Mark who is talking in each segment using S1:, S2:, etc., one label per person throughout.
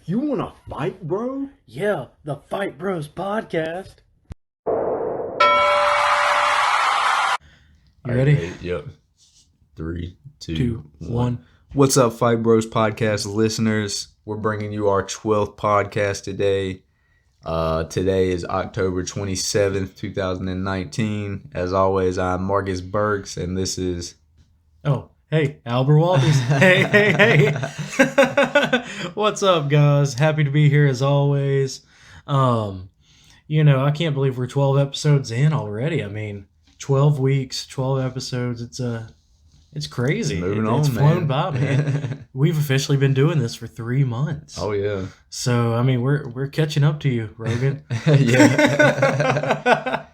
S1: You want to fight, bro?
S2: Yeah, the Fight Bros podcast. You
S1: All right,
S2: ready?
S1: mate. Yep. Three, two,
S2: Two,
S1: one.
S2: one.
S1: What's up, Fight Bros podcast listeners? We're bringing you our 12th podcast today. Today is October 27th, 2019. As always, I'm Marcus Burks, and this is...
S2: Oh, hey, Albert Walters. Hey. What's up, guys? Happy to be here as always. I can't believe we're 12 episodes in already. I mean, 12 weeks, 12 episodes. It's crazy.
S1: Moving
S2: It's
S1: on,
S2: flown
S1: man.
S2: by, man. We've officially been doing this for 3 months.
S1: Oh, yeah.
S2: So, I mean, we're catching up to you, Rogan.
S1: Yeah.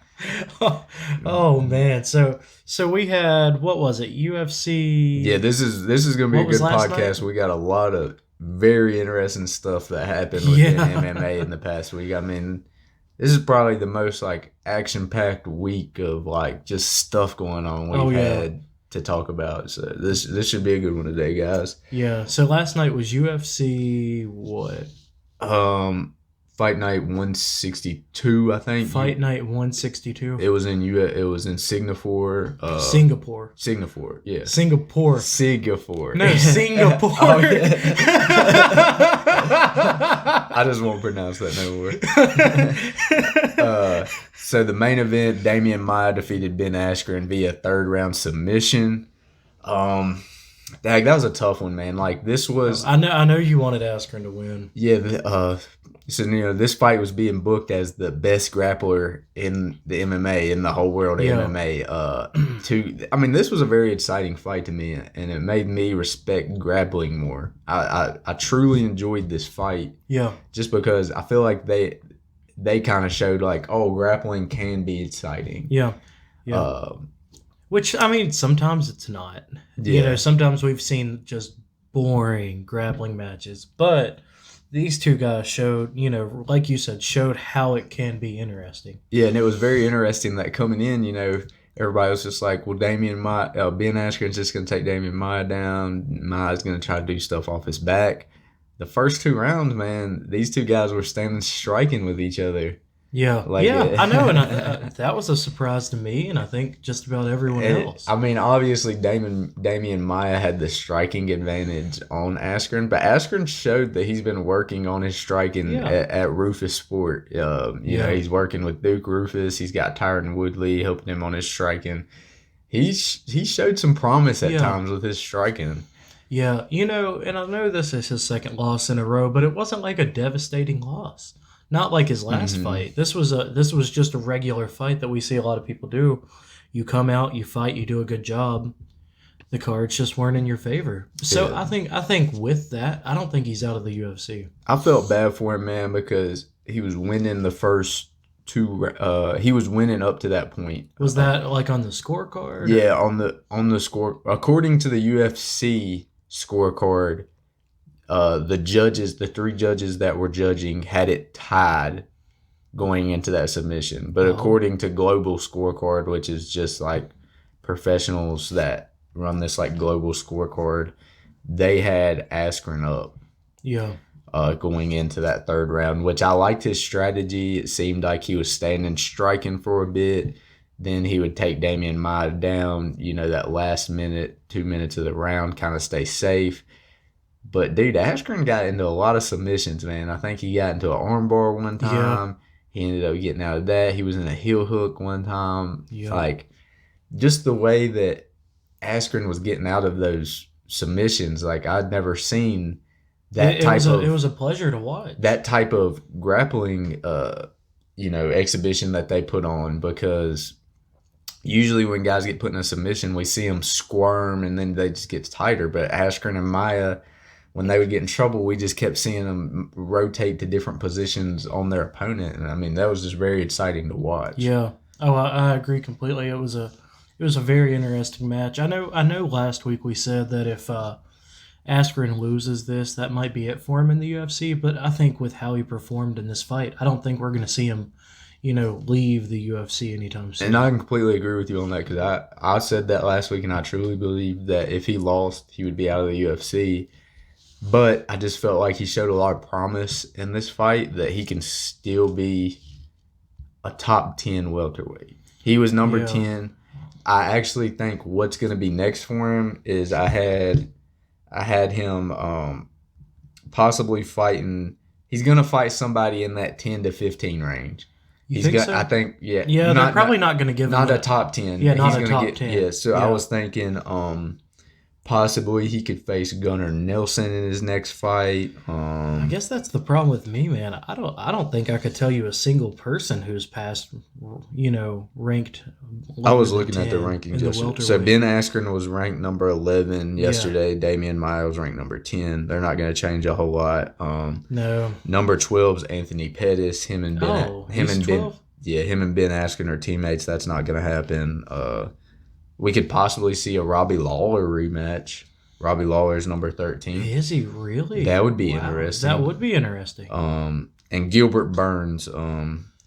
S2: Oh man. So we had, what was it? UFC.
S1: Yeah, this is gonna be a
S2: What was
S1: good
S2: last
S1: podcast.
S2: night?
S1: We got a lot of very interesting stuff that happened within MMA in the past week. I mean, this is probably the most like action packed week of like just stuff going on we've had to talk about. So this should be a good one today, guys.
S2: Yeah. So last night was UFC what?
S1: Fight night 162, I think.
S2: Fight night 162.
S1: It was in Singapore.
S2: Singapore.
S1: Singapore, yeah.
S2: Singapore.
S1: Singapore.
S2: No, Singapore.
S1: Oh, yeah. I just won't pronounce that no more. So the main event, Damian Maia defeated Ben Askren via third round submission. That was a tough one, man. Like this was.
S2: I know you wanted Askren to win.
S1: Yeah. So this fight was being booked as the best grappler in the MMA in the whole world of MMA. I mean, this was a very exciting fight to me, and it made me respect grappling more. I truly enjoyed this fight.
S2: Yeah.
S1: Just because I feel like they kind of showed like, oh, grappling can be exciting.
S2: Yeah. Which, I mean, sometimes it's not.
S1: Yeah.
S2: Sometimes we've seen just boring grappling matches, but these two guys showed, like you said, showed how it can be interesting.
S1: Yeah, and it was very interesting that coming in, everybody was just like, well, Ben Askren's just going to take Damian Maia down. Maia's going to try to do stuff off his back. The first 2 rounds, man, these two guys were standing striking with each other.
S2: Yeah, I know, and that was a surprise to me, and I think just about everyone else.
S1: I mean, obviously, Damian Maia had the striking advantage on Askren, but Askren showed that he's been working on his striking at Rufus Sport. He's working with Duke Rufus. He's got Tyron Woodley helping him on his striking. He showed some promise at times with his striking.
S2: Yeah, and I know this is his second loss in a row, but it wasn't like a devastating loss. Not like his last fight. This was just a regular fight that we see a lot of people do. You come out, you fight, you do a good job. The cards just weren't in your favor. So I think with that, I don't think he's out of the UFC.
S1: I felt bad for him, man, because he was winning the first 2. He was winning up to that point.
S2: Was that like on the scorecard?
S1: Yeah, on the score. According to the UFC scorecard, the 3 judges that were judging had it tied going into that submission. But according to Global Scorecard, which is just like professionals that run this like global scorecard, they had Askren up.
S2: Yeah.
S1: Going into that 3rd round, which I liked his strategy. It seemed like he was standing striking for a bit. Then he would take Damian Maia down, that last 2 minutes of the round, kind of stay safe. But, dude, Askren got into a lot of submissions, man. I think he got into an armbar one time. Yeah. He ended up getting out of that. He was in a heel hook one time. Yeah. Like, just the way that Askren was getting out of those submissions, like, I'd never seen that
S2: it was a pleasure to watch.
S1: That type of grappling, exhibition that they put on, because usually when guys get put in a submission, we see them squirm and then they just get tighter. But Askren and Maia, when they would get in trouble, we just kept seeing them rotate to different positions on their opponent. And I mean, that was just very exciting to watch.
S2: Yeah. Oh, I agree completely. It was a very interesting match. I know last week we said that if Askren loses this, that might be it for him in the UFC, but I think with how he performed in this fight, I don't think we're going to see him, leave the UFC anytime soon.
S1: And I completely agree with you on that, because I said that last week, and I truly believe that if he lost, he would be out of the UFC. But I just felt like he showed a lot of promise in this fight that he can still be a top 10 welterweight. He was number
S2: Yeah.
S1: 10. I actually think what's going to be next for him is I had him possibly fighting. He's going to fight somebody in that 10 to 15 range.
S2: You think so?
S1: I think, yeah.
S2: Yeah, they're probably not going to give him
S1: not a
S2: that.
S1: top 10.
S2: Yeah, not
S1: He's
S2: a
S1: gonna
S2: top
S1: get,
S2: 10.
S1: Yeah, so
S2: Yeah.
S1: I was thinking possibly he could face Gunnar Nelson in his next fight.
S2: I guess that's the problem with me, man. I don't think I could tell you a single person who's passed, ranked.
S1: I was
S2: lower
S1: looking
S2: than
S1: at the
S2: 10
S1: rankings
S2: in the
S1: yesterday. So
S2: welterweight.
S1: Ben Askren was ranked number 11 yesterday. Damian Maia was ranked number 10. They're not going to change a whole lot.
S2: No.
S1: Number 12 is Anthony Pettis. Him and Ben.
S2: Oh, he's 12?
S1: Him and Ben Askren are teammates. That's not going to happen. We could possibly see a Robbie Lawler rematch. Robbie Lawler is number 13.
S2: Is he really?
S1: That would be
S2: Wow,
S1: interesting.
S2: That would be interesting.
S1: And Gilbert Burns.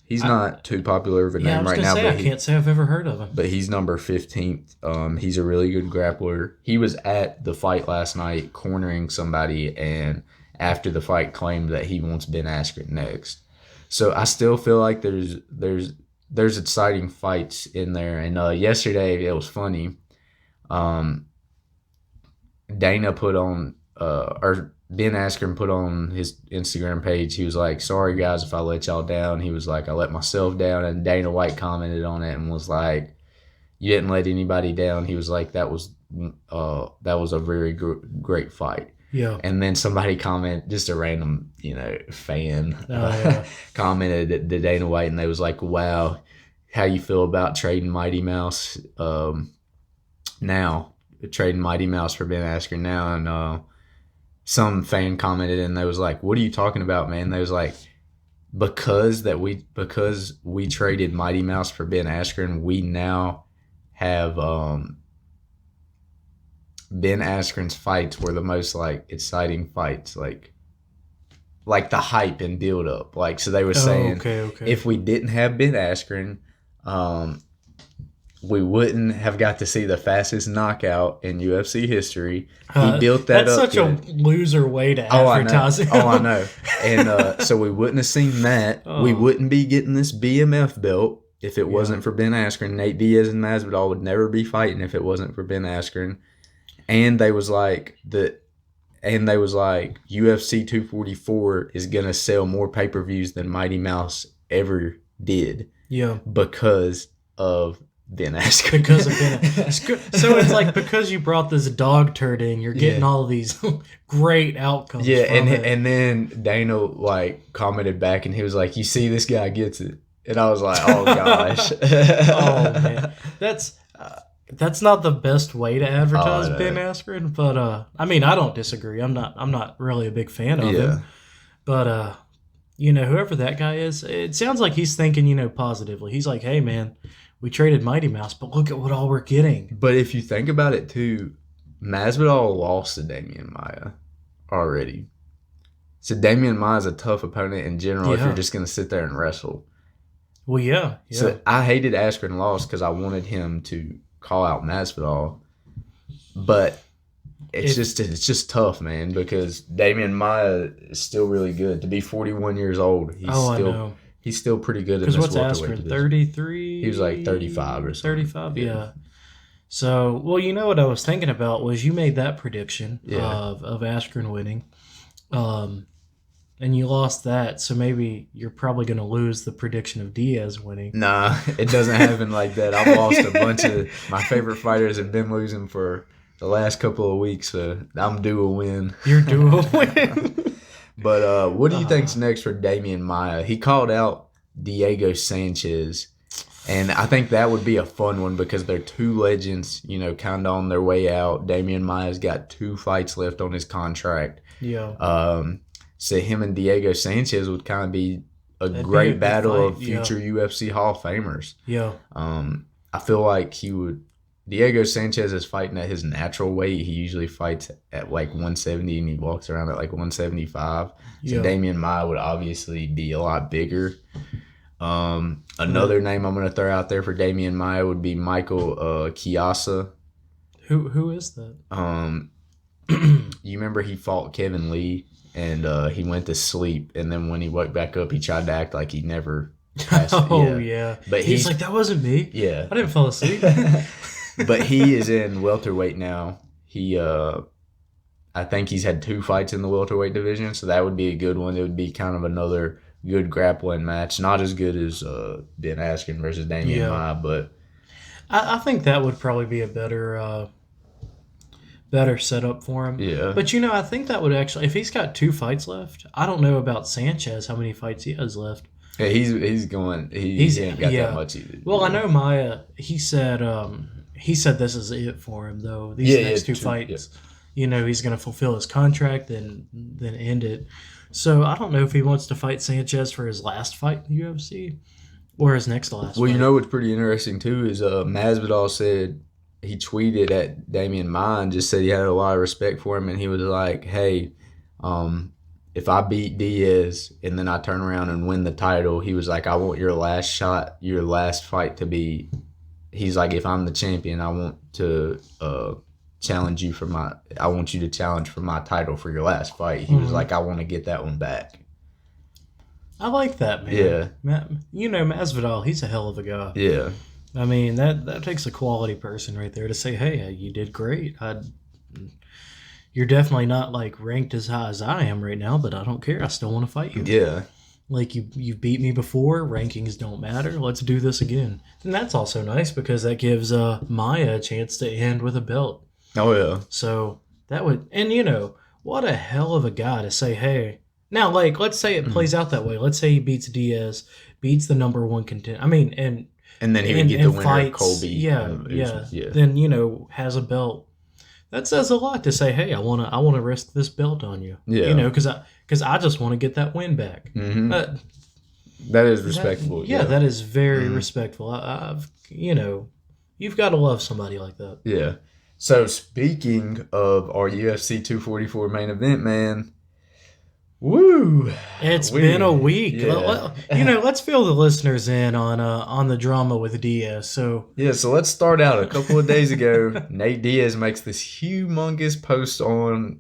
S1: He's not too popular of a name right now.
S2: I can't say I've ever heard of him.
S1: But he's number 15th. He's a really good grappler. He was at the fight last night cornering somebody, and after the fight claimed that he wants Ben Askren next. So I still feel like there's exciting fights in there. And yesterday it was funny. Dana put on or Ben Askren put on his Instagram page, he was like, "Sorry guys if I let y'all down." He was like, "I let myself down." And Dana White commented on it and was like, "You didn't let anybody down." He was like, "That was a very great fight."
S2: Yeah.
S1: And then somebody commented, just a random fan, commented to Dana White, and they was like, "Wow, how you feel about trading Mighty Mouse now?" Trading Mighty Mouse for Ben Askren now. And some fan commented, and they was like, "What are you talking about, man?" They was like, because we traded Mighty Mouse for Ben Askren, we now have Ben Askren's fights were the most like exciting fights, like the hype and build up. Like, so they were saying, if we didn't have Ben Askren, we wouldn't have got to see the fastest knockout in UFC history. He built that
S2: up. That's such a loser way to advertise it.
S1: I know. And so we wouldn't have seen that. We wouldn't be getting this BMF belt if it wasn't for Ben Askren. Nate Diaz and Masvidal would never be fighting if it wasn't for Ben Askren. And they was like UFC 244 is gonna sell more pay-per-views than Mighty Mouse ever did.
S2: Yeah.
S1: Because of Ben Askren.
S2: Because of Ben Askren. So it's like, because you brought this dog turd in, you're getting all of these great outcomes.
S1: Yeah,
S2: from
S1: and then Dana like commented back, and he was like, "You see, this guy gets it." And I was like, "Oh gosh."
S2: Oh man, that's not the best way to advertise Ben Askren, but I mean, I don't disagree. I'm not really a big fan of him, but whoever that guy is, it sounds like he's thinking positively. He's like, "Hey man, we traded Mighty Mouse, but look at what all we're getting."
S1: But if you think about it too, Masvidal lost to Damian Maia already. So Damian Maia is a tough opponent in general if you're just going to sit there and wrestle.
S2: Well, yeah.
S1: So I hated Askren lost because I wanted him to call out Masvidal. But it's just tough, man, because Damian Maia is still really good. To be 41 years old, he's still pretty good in this welterweight division.
S2: Because what's Askren, 33?
S1: He was like 35 or something.
S2: 35, yeah. So, well, what I was thinking about was you made that prediction of Askren winning, and you lost that, so maybe you're probably going to lose the prediction of Diaz winning.
S1: Nah, it doesn't happen like that. I've lost a bunch of my favorite fighters have been losing for the last couple of weeks, so I'm due a win.
S2: You're due a win.
S1: But what do you think's next for Damian Maia? He called out Diego Sanchez, and I think that would be a fun one because they're two legends, kind of on their way out. Damian Maia's got 2 fights left on his contract.
S2: Yeah.
S1: So him and Diego Sanchez would kind of be That'd great battle of future UFC Hall of Famers.
S2: Yeah.
S1: I feel like he would. Diego Sanchez is fighting at his natural weight. He usually fights at like 170 and he walks around at like 175. So Damian Maia would obviously be a lot bigger. Another name I'm going to throw out there for Damian Maia would be Michael Chiesa.
S2: Who is that?
S1: You remember he fought Kevin Lee and he went to sleep, and then when he woke back up, he tried to act like he never passed.
S2: Oh yeah,
S1: but
S2: he's like, that wasn't me.
S1: Yeah,
S2: I didn't fall asleep.
S1: but he is in welterweight now. He I think he's had 2 fights in the welterweight division, so that would be a good one. It would be kind of another good grappling match. Not as good as Ben Askren versus Damian Maia, but
S2: I think that would probably be a better setup for him.
S1: Yeah.
S2: But I think that would actually, if he's got 2 fights left, I don't know about Sanchez, how many fights he has left.
S1: Yeah, he's going. He ain't got that much either.
S2: Well, I know Maia. He said this is it for him though. These next 2 fights, he's going to fulfill his contract, then end it. So I don't know if he wants to fight Sanchez for his last fight in the UFC or his next to last.
S1: Well,
S2: fight.
S1: What's pretty interesting too is Masvidal said he tweeted at Damian Maia and just said he had a lot of respect for him, and he was like, "Hey, if I beat Diaz and then I turn around and win the title," he was like, "I want your last shot, your last fight to be." He's like, "If I'm the champion, I want to challenge you I want you to challenge for my title for your last fight." He was like, "I want to get that one back."
S2: I like that, man. Yeah. Masvidal, he's a hell of a guy.
S1: Yeah.
S2: I mean, that takes a quality person right there to say, "Hey, you did great. You're definitely not like ranked as high as I am right now, but I don't care. I still want to fight you."
S1: Yeah.
S2: Like you beat me before. Rankings don't matter. Let's do this again. And that's also nice because that gives Maia a chance to end with a belt.
S1: Oh yeah.
S2: So that would, and what a hell of a guy to say, "Hey." Now, like, let's say it plays out that way. Let's say he beats Diaz, beats the number 1 contender. I mean, and
S1: then he would get the winner,
S2: fights,
S1: Colby.
S2: Yeah. Then has a belt. That says a lot to say, "Hey, I want to risk this belt on you."
S1: Yeah.
S2: Because I just want to get that win back.
S1: Mm-hmm. That is respectful.
S2: That is very respectful. I've you've got to love somebody like that.
S1: Yeah. So speaking of our UFC 244 main event, man. Woo!
S2: It's been a week.
S1: Yeah.
S2: Let's fill the listeners in on the drama with Diaz. So
S1: let's start out. A couple of days ago, Nate Diaz makes this humongous post on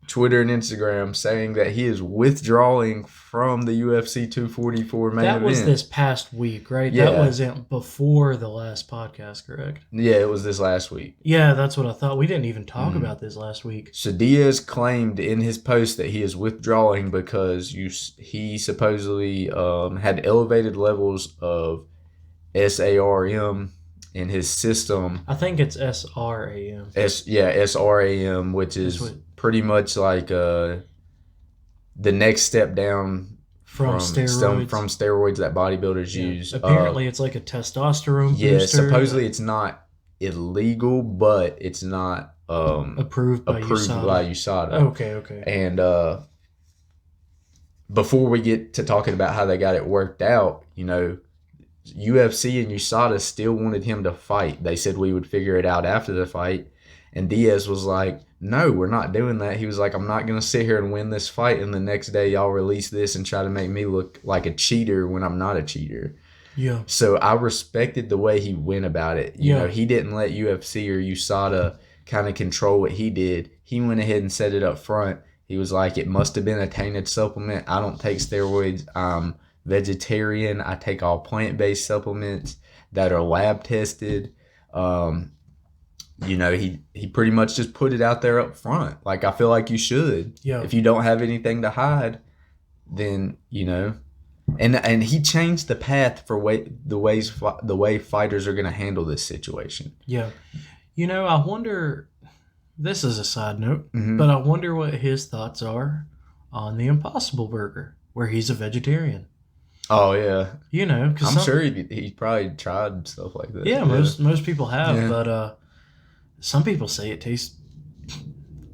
S1: Twitter and Instagram saying that he is withdrawing from the UFC 244 main event.
S2: That was this past week, right?
S1: Yeah.
S2: That wasn't before the last podcast, correct?
S1: Yeah, it was this last week.
S2: Yeah, that's what I thought. We didn't even talk about this last week.
S1: So Diaz claimed in his post that he is withdrawing because he supposedly had elevated levels of SARM in his system.
S2: I think it's SRAM.
S1: SRAM, which is pretty much like the next step down
S2: from
S1: steroids that bodybuilders use.
S2: Apparently, it's like a testosterone booster.
S1: Yeah, supposedly it's not illegal, but it's not
S2: approved by
S1: USADA.
S2: Okay.
S1: And before we get to talking about how they got it worked out, UFC and USADA still wanted him to fight. They said we would figure it out after the fight. And Diaz was like, "No, we're not doing that." He was like, "I'm not going to sit here and win this fight, and the next day y'all release this and try to make me look like a cheater when I'm not a cheater."
S2: Yeah.
S1: So I respected the way he went about it. He didn't let UFC or USADA kind of control what he did. He went ahead and said it up front. He was like, "It must have been a tainted supplement. I don't take steroids. I'm vegetarian. I take all plant-based supplements that are lab tested." He pretty much just put it out there up front. Like, I feel like you should.
S2: Yeah.
S1: If you don't have anything to hide, then, and he changed the path for the way fighters are going to handle this situation.
S2: Yeah. I wonder, this is a side note, but I wonder what his thoughts are on the Impossible Burger, where he's a vegetarian.
S1: Oh, yeah.
S2: Because
S1: I'm sure he probably tried stuff like that.
S2: Yeah, most people have, but some people say it tastes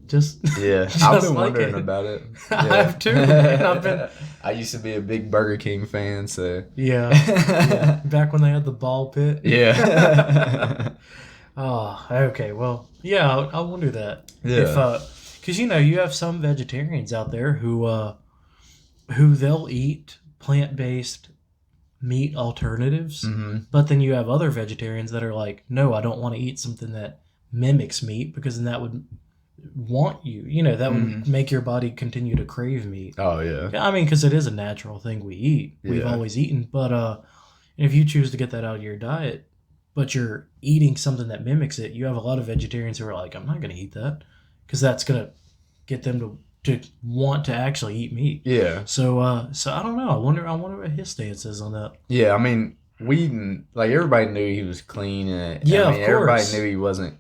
S2: just.
S1: Yeah,
S2: just
S1: I've been
S2: like
S1: wondering about it. Yeah.
S2: I have too. Man.
S1: I used to be a big Burger King fan, so.
S2: Yeah. Back when they had the ball pit.
S1: Yeah.
S2: Oh, okay. Well, yeah, I wonder that.
S1: Yeah.
S2: Because you have some vegetarians out there who they'll eat plant-based meat alternatives, but then you have other vegetarians that are like, "No, I don't want to eat something that mimics meat because then that would want you. That would make your body continue to crave meat.
S1: Oh yeah.
S2: I mean, because it is a natural thing we eat. We've
S1: Yeah.
S2: always eaten. But if you choose to get that out of your diet, but you're eating something that mimics it, you have a lot of vegetarians who are like, I'm not going to eat that because that's going to get them to want to actually eat meat.
S1: Yeah.
S2: So I don't know. I wonder what his stance is on that.
S1: Yeah. I mean, Whedon, like everybody knew he was clean, and
S2: Yeah,
S1: I mean,
S2: of course.
S1: everybody knew he wasn't.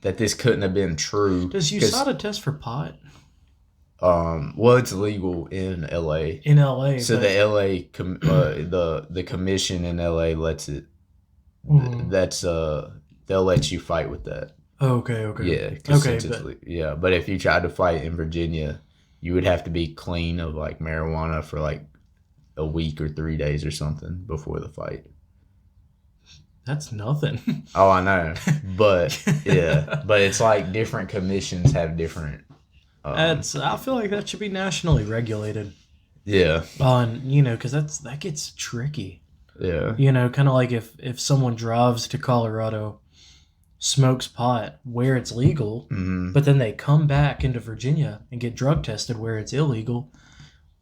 S1: That this couldn't have been true.
S2: Does USADA test for pot?
S1: Well, it's legal in LA.
S2: In LA.
S1: So the LA the commission in LA lets it. That's they'll let you fight with that.
S2: Okay.
S1: Yeah. Yeah, but if you tried to fight in Virginia, you would have to be clean of like marijuana for like a week or 3 days or something before the fight.
S2: That's nothing.
S1: Oh, I know, but yeah, but it's like different commissions have different.
S2: I feel like that should be nationally regulated.
S1: Yeah.
S2: On because that gets tricky.
S1: Yeah.
S2: Kind of like if someone drives to Colorado, smokes pot where it's legal, but then they come back into Virginia and get drug tested where it's illegal.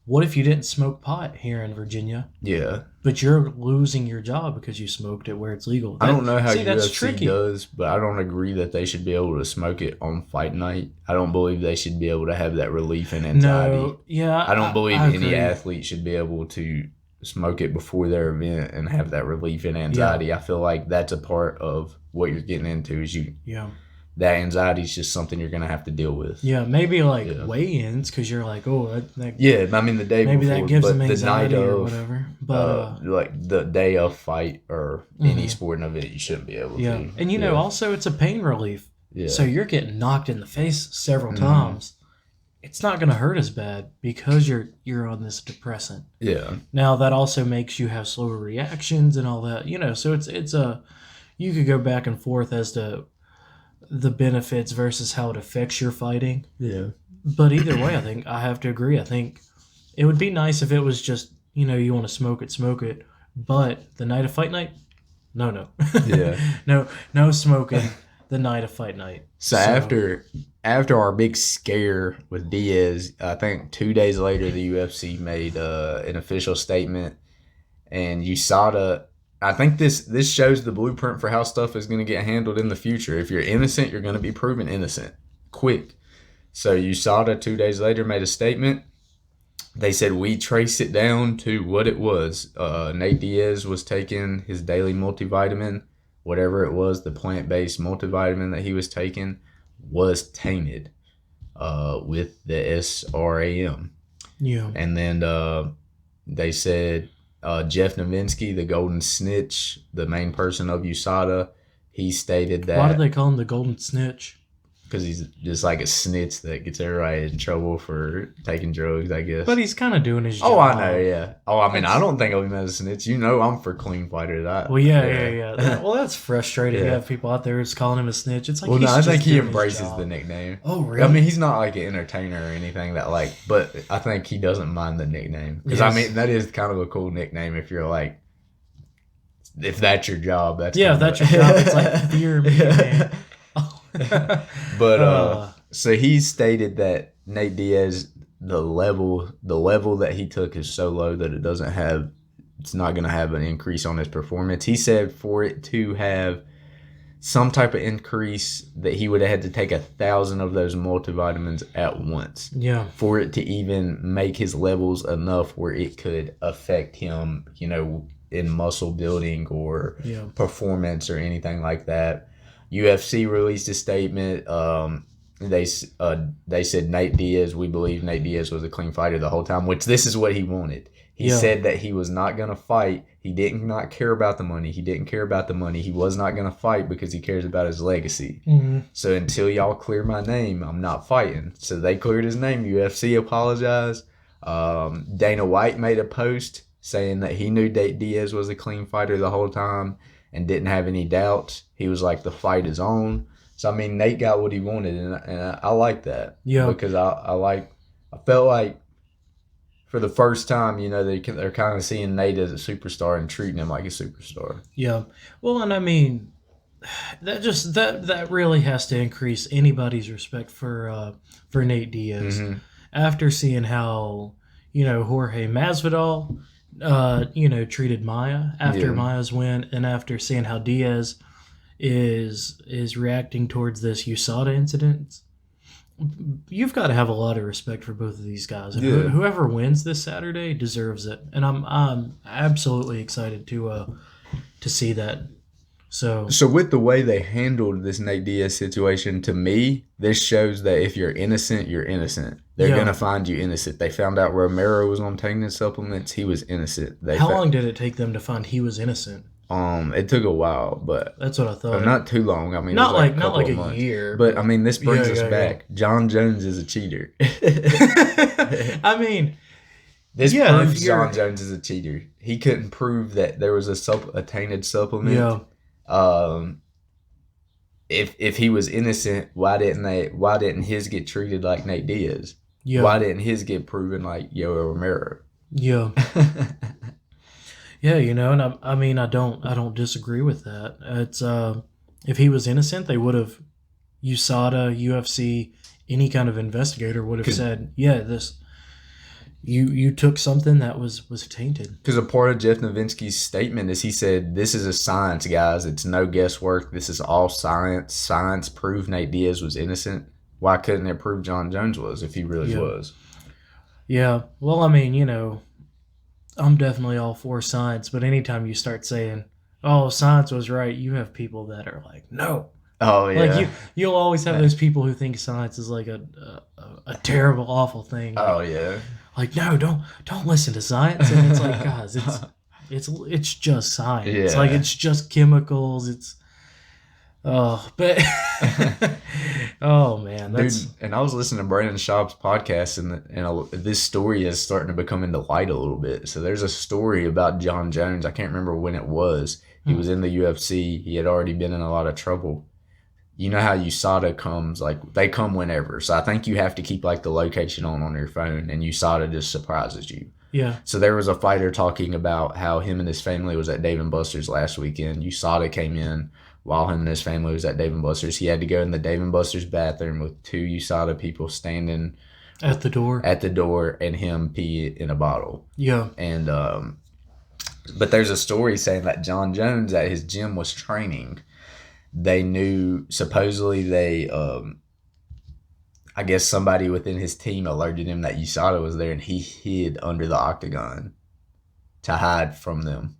S2: What if you didn't smoke pot here in Virginia?
S1: Yeah.
S2: But you're losing your job because you smoked it where it's legal.
S1: I don't know how
S2: that's
S1: UFC
S2: tricky.
S1: does, but I don't agree that they should be able to smoke it on fight night. I don't believe they should be able to have that relief and anxiety.
S2: No, yeah.
S1: I don't believe
S2: I
S1: any
S2: agree.
S1: athlete should be able to smoke it before their event and have that relief and anxiety.
S2: Yeah.
S1: I feel like that's a part of what you're getting into is
S2: Yeah.
S1: that anxiety is just something you're going to have to deal with.
S2: Yeah, maybe like weigh-ins because you're like, oh,
S1: Yeah, I mean the day
S2: maybe
S1: before,
S2: that gives
S1: but
S2: them anxiety
S1: the night
S2: or
S1: of,
S2: whatever. But
S1: like the day of fight or any sporting event, you shouldn't be able
S2: yeah,
S1: to.
S2: and also it's a pain relief.
S1: Yeah.
S2: So you're getting knocked in the face several times. It's not going to hurt as bad because you're on this depressant.
S1: Yeah.
S2: Now that also makes you have slower reactions and all that. So it's you could go back and forth as to the benefits versus how it affects your fighting.
S1: Yeah.
S2: But either way, I think I have to agree. I think it would be nice if it was just, you want to smoke it. But the night of fight night, no.
S1: Yeah.
S2: no smoking the night of fight night.
S1: So after our big scare with Diaz, I think 2 days later the UFC made an official statement, and USADA. I think this shows the blueprint for how stuff is going to get handled in the future. If you're innocent, you're going to be proven innocent quick. So USADA 2 days later made a statement. They said, we trace it down to what it was. Nate Diaz was taking his daily multivitamin, whatever it was, the plant-based multivitamin that he was taking was tainted with the SRAM.
S2: Yeah.
S1: And then they said Jeff Novinsky, the Golden Snitch, the main person of USADA, he stated that...
S2: Why did they call him the Golden Snitch?
S1: Because he's just like a snitch that gets everybody in trouble for taking drugs, I guess.
S2: But he's kind of doing his job.
S1: Oh, I know, yeah. Oh, I mean, I don't think of him as a snitch. I'm for clean fighters.
S2: Well, yeah. Well, that's frustrating to
S1: Yeah.
S2: have people out there who's calling him a snitch. It's like,
S1: Well, no, I
S2: he's
S1: think
S2: just
S1: he
S2: doing his
S1: embraces
S2: job.
S1: the nickname.
S2: Oh, really?
S1: I mean, he's not like an entertainer or anything but I think he doesn't mind the nickname. Because, I mean, that is kind of a cool nickname if you're like, if that's your job. That's
S2: if that's your job, it's like your nickname.
S1: But so he stated that Nate Diaz, the level that he took is so low that it's not going to have an increase on his performance. He said for it to have some type of increase that he would have had to take 1,000 of those multivitamins at once.
S2: Yeah.
S1: For it to even make his levels enough where it could affect him, in muscle building or performance or anything like that. UFC released a statement. They said Nate Diaz, we believe Nate Diaz was a clean fighter the whole time, which this is what he wanted. He said that he was not going to fight. He did not care about the money. He didn't care about the money. He was not going to fight because he cares about his legacy.
S2: Mm-hmm.
S1: So until y'all clear my name, I'm not fighting. So they cleared his name. UFC apologized. Dana White made a post saying that he knew Nate Diaz was a clean fighter the whole time and didn't have any doubts. He was like, the fight is on. So, I mean, Nate got what he wanted, and I like that.
S2: Yeah.
S1: Because I felt like for the first time, they're kind of seeing Nate as a superstar and treating him like a superstar.
S2: Yeah. Well, and I mean, that really has to increase anybody's respect for Nate Diaz.
S1: Mm-hmm.
S2: After seeing how, Jorge Masvidal, treated Maia after
S1: Yeah.
S2: Maia's win, and after seeing how Diaz is reacting towards this USADA incident, you've got to have a lot of respect for both of these guys. And
S1: Yeah.
S2: whoever wins this Saturday deserves it. And I'm absolutely excited to see that. So
S1: with the way they handled this Nate Diaz situation, to me, this shows that if you're innocent, you're innocent. They're
S2: Yeah.
S1: going to find you innocent. They found out Romero was on taking supplements. He was innocent.
S2: how long did it take them to find he was innocent?
S1: It took a while, but
S2: That's what I thought.
S1: not too long. I mean,
S2: not
S1: it was like
S2: not like
S1: a
S2: a
S1: months.
S2: year.
S1: But I mean, this brings
S2: Yeah,
S1: us
S2: yeah,
S1: back. John Jones is a cheater.
S2: I mean,
S1: This
S2: Yeah,
S1: proves
S2: if you're-
S1: John Jones is a cheater. He couldn't prove that there was a tainted supplement.
S2: yeah,
S1: If he was innocent, why didn't his get treated like Nate Diaz?
S2: yeah,
S1: Why didn't his get proven like Yoel Romero?
S2: yeah. Yeah, and I don't disagree with that. It's if he was innocent, they would have USADA, UFC, any kind of investigator would have said, yeah, this you took something that was tainted.
S1: Because a part of Jeff Novinsky's statement is he said, "This is a science, guys. It's no guesswork. This is all science. Science proved Nate Diaz was innocent. Why couldn't it prove John Jones was if he really
S2: Yeah.
S1: was?"
S2: Yeah, well, I mean, I'm definitely all for science, but anytime you start saying, "Oh, science was right," you have people that are like, "No."
S1: Oh yeah.
S2: Like you'll always have those people who think science is like a terrible, awful thing.
S1: Oh yeah.
S2: Like, no, don't listen to science. And it's like, guys, it's just science.
S1: Yeah.
S2: Like, it's just chemicals. But oh man, that's
S1: Dude, and I was listening to Brandon Schaub's podcast, and this story is starting to become into light a little bit. So there's a story about John Jones. I can't remember when it was. He was in the UFC. He had already been in a lot of trouble. You know how USADA comes, like, they come whenever. So I think you have to keep, like, the location on your phone, and USADA just surprises you.
S2: yeah,
S1: So there was a fighter talking about how him and his family was at Dave & Buster's last weekend. USADA came in while him and his family was at Dave & Buster's. He had to go in the Dave & Buster's bathroom with two USADA people standing
S2: at the door.
S1: and him pee in a bottle.
S2: Yeah,
S1: And but there's a story saying that John Jones at his gym was training. They knew, supposedly they, I guess somebody within his team alerted him that USADA was there, and he hid under the octagon to hide from them.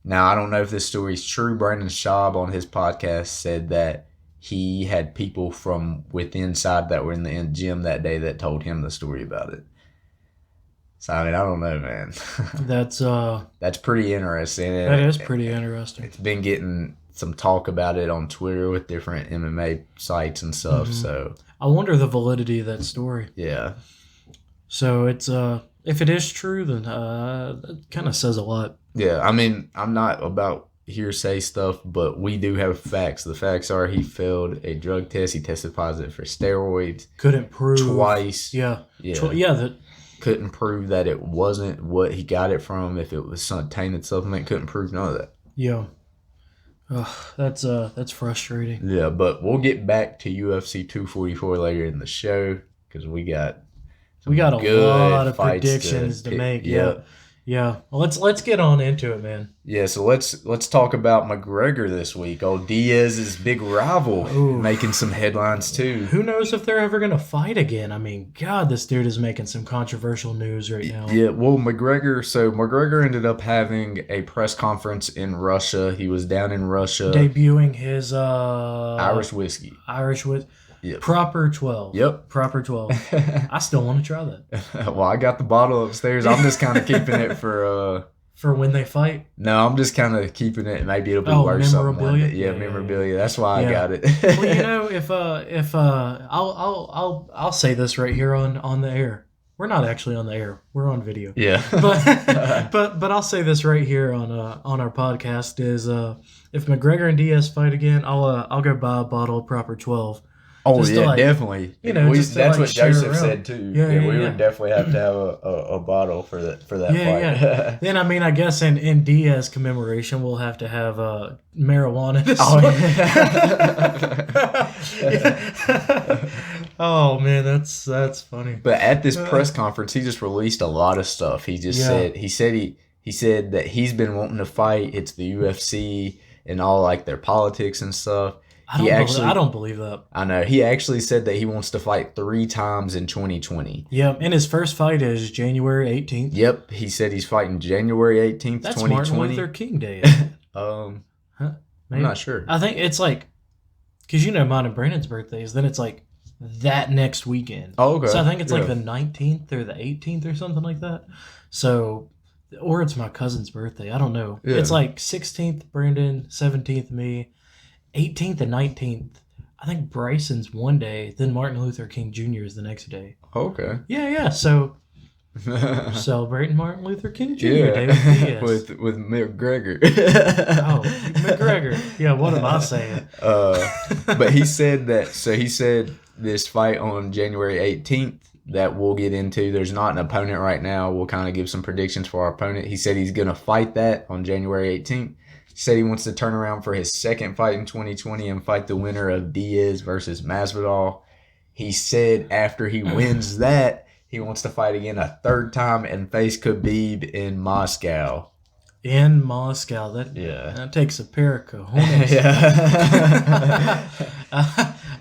S1: Now, I don't know if this story is true. Brandon Schaub on his podcast said that he had people from within inside that were in the gym that day that told him the story about it. So, I mean, I don't know, man.
S2: that's
S1: pretty interesting.
S2: that is pretty interesting.
S1: It's been getting some talk about it on Twitter with different MMA sites and stuff.
S2: Mhm.
S1: So,
S2: I wonder the validity of that story.
S1: yeah.
S2: So it's if it is true, then that kind of says a lot.
S1: Yeah, I mean, I'm not about hearsay stuff, but we do have facts. The facts are he failed a drug test. He tested positive for steroids
S2: Couldn't prove
S1: twice.
S2: Yeah,
S1: Yeah.
S2: That
S1: Couldn't prove that it wasn't what he got it from. If it was some tainted supplement, couldn't prove none of that.
S2: yeah. That's frustrating.
S1: Yeah, but we'll get back to UFC 244 later in the show because we got
S2: We got a
S1: good
S2: lot of
S1: fights
S2: predictions to
S1: pick.
S2: make. Yeah. Well, let's get on into it, man.
S1: Yeah, so let's talk about Mcgregor this week. Old Diaz's big rival,
S2: Ooh.
S1: making some headlines too.
S2: Who knows if they're ever gonna fight again? I mean, God, this dude is making some controversial news right now.
S1: Yeah, well, McGregor ended up having a press conference in Russia. He was down in Russia,
S2: Debuting his
S1: Irish whiskey.
S2: Irish with
S1: Yep.
S2: proper 12.
S1: Yep.
S2: Proper 12. I still want to try that
S1: Well, I got the bottle upstairs. I'm just kind of keeping it for
S2: for when they fight.
S1: No, I'm just kind of keeping it. Maybe it'll be
S2: Oh,
S1: worth something one
S2: memorabilia?
S1: day. Yeah,
S2: Yeah,
S1: memorabilia. That's why
S2: Yeah.
S1: I got it.
S2: Well, if I'll say this right here on the air. We're not actually on the air. We're on video.
S1: Yeah.
S2: But I'll say this right here on our podcast is if McGregor and Diaz fight again, I'll go buy a bottle of proper 12.
S1: Oh
S2: Just to
S1: yeah,
S2: like,
S1: definitely.
S2: just to
S1: That's
S2: like
S1: what
S2: share
S1: Joseph
S2: around.
S1: said too.
S2: Yeah,
S1: Yeah,
S2: yeah,
S1: we
S2: yeah.
S1: would definitely have to have a bottle for that
S2: Yeah, yeah.
S1: fight.
S2: Then I mean, I guess in Diaz commemoration, we'll have to have marijuana.
S1: Oh
S2: Yeah.
S1: yeah.
S2: Oh man, that's funny.
S1: But at this
S2: Uh,
S1: press conference, he just released a lot of stuff. He just
S2: yeah,
S1: he said that he's been wanting to fight. It's the UFC and all like their politics and stuff.
S2: I don't believe that.
S1: I know he actually said that he wants to fight 3 times in 2020.
S2: Yeah, and his first fight is January 18th.
S1: Yep, he said he's fighting January 18th,
S2: That's
S1: 2020.
S2: Martin Luther King Day. Isn't it? Huh?
S1: I'm not sure.
S2: I think it's like because mine and Brandon's birthdays. Then it's like that next weekend.
S1: Oh, okay.
S2: So I think it's like the 19th or the 18th or something like that. So, or it's my cousin's birthday. I don't know.
S1: Yeah.
S2: It's like 16th Brandon, 17th me, 18th and 19th. I think Bryson's one day. Then Martin Luther King Jr. is the next day.
S1: Okay.
S2: Yeah. So celebrating Martin Luther King Jr.
S1: Yeah.
S2: Day with Diaz.
S1: with Mcgregor.
S2: Oh, Mcgregor. Yeah, what am I saying?
S1: But he said that. So he said this fight on January 18th that we'll get into. There's not an opponent right now. We'll kind of give some predictions for our opponent. He said he's gonna fight that on January 18th. He said he wants to turn around for his second fight in 2020 and fight the winner of Diaz versus Masvidal. He said after he wins that, he wants to fight again a third time and face Khabib in Moscow.
S2: In Moscow, that takes a pair of cojones.
S1: Yeah.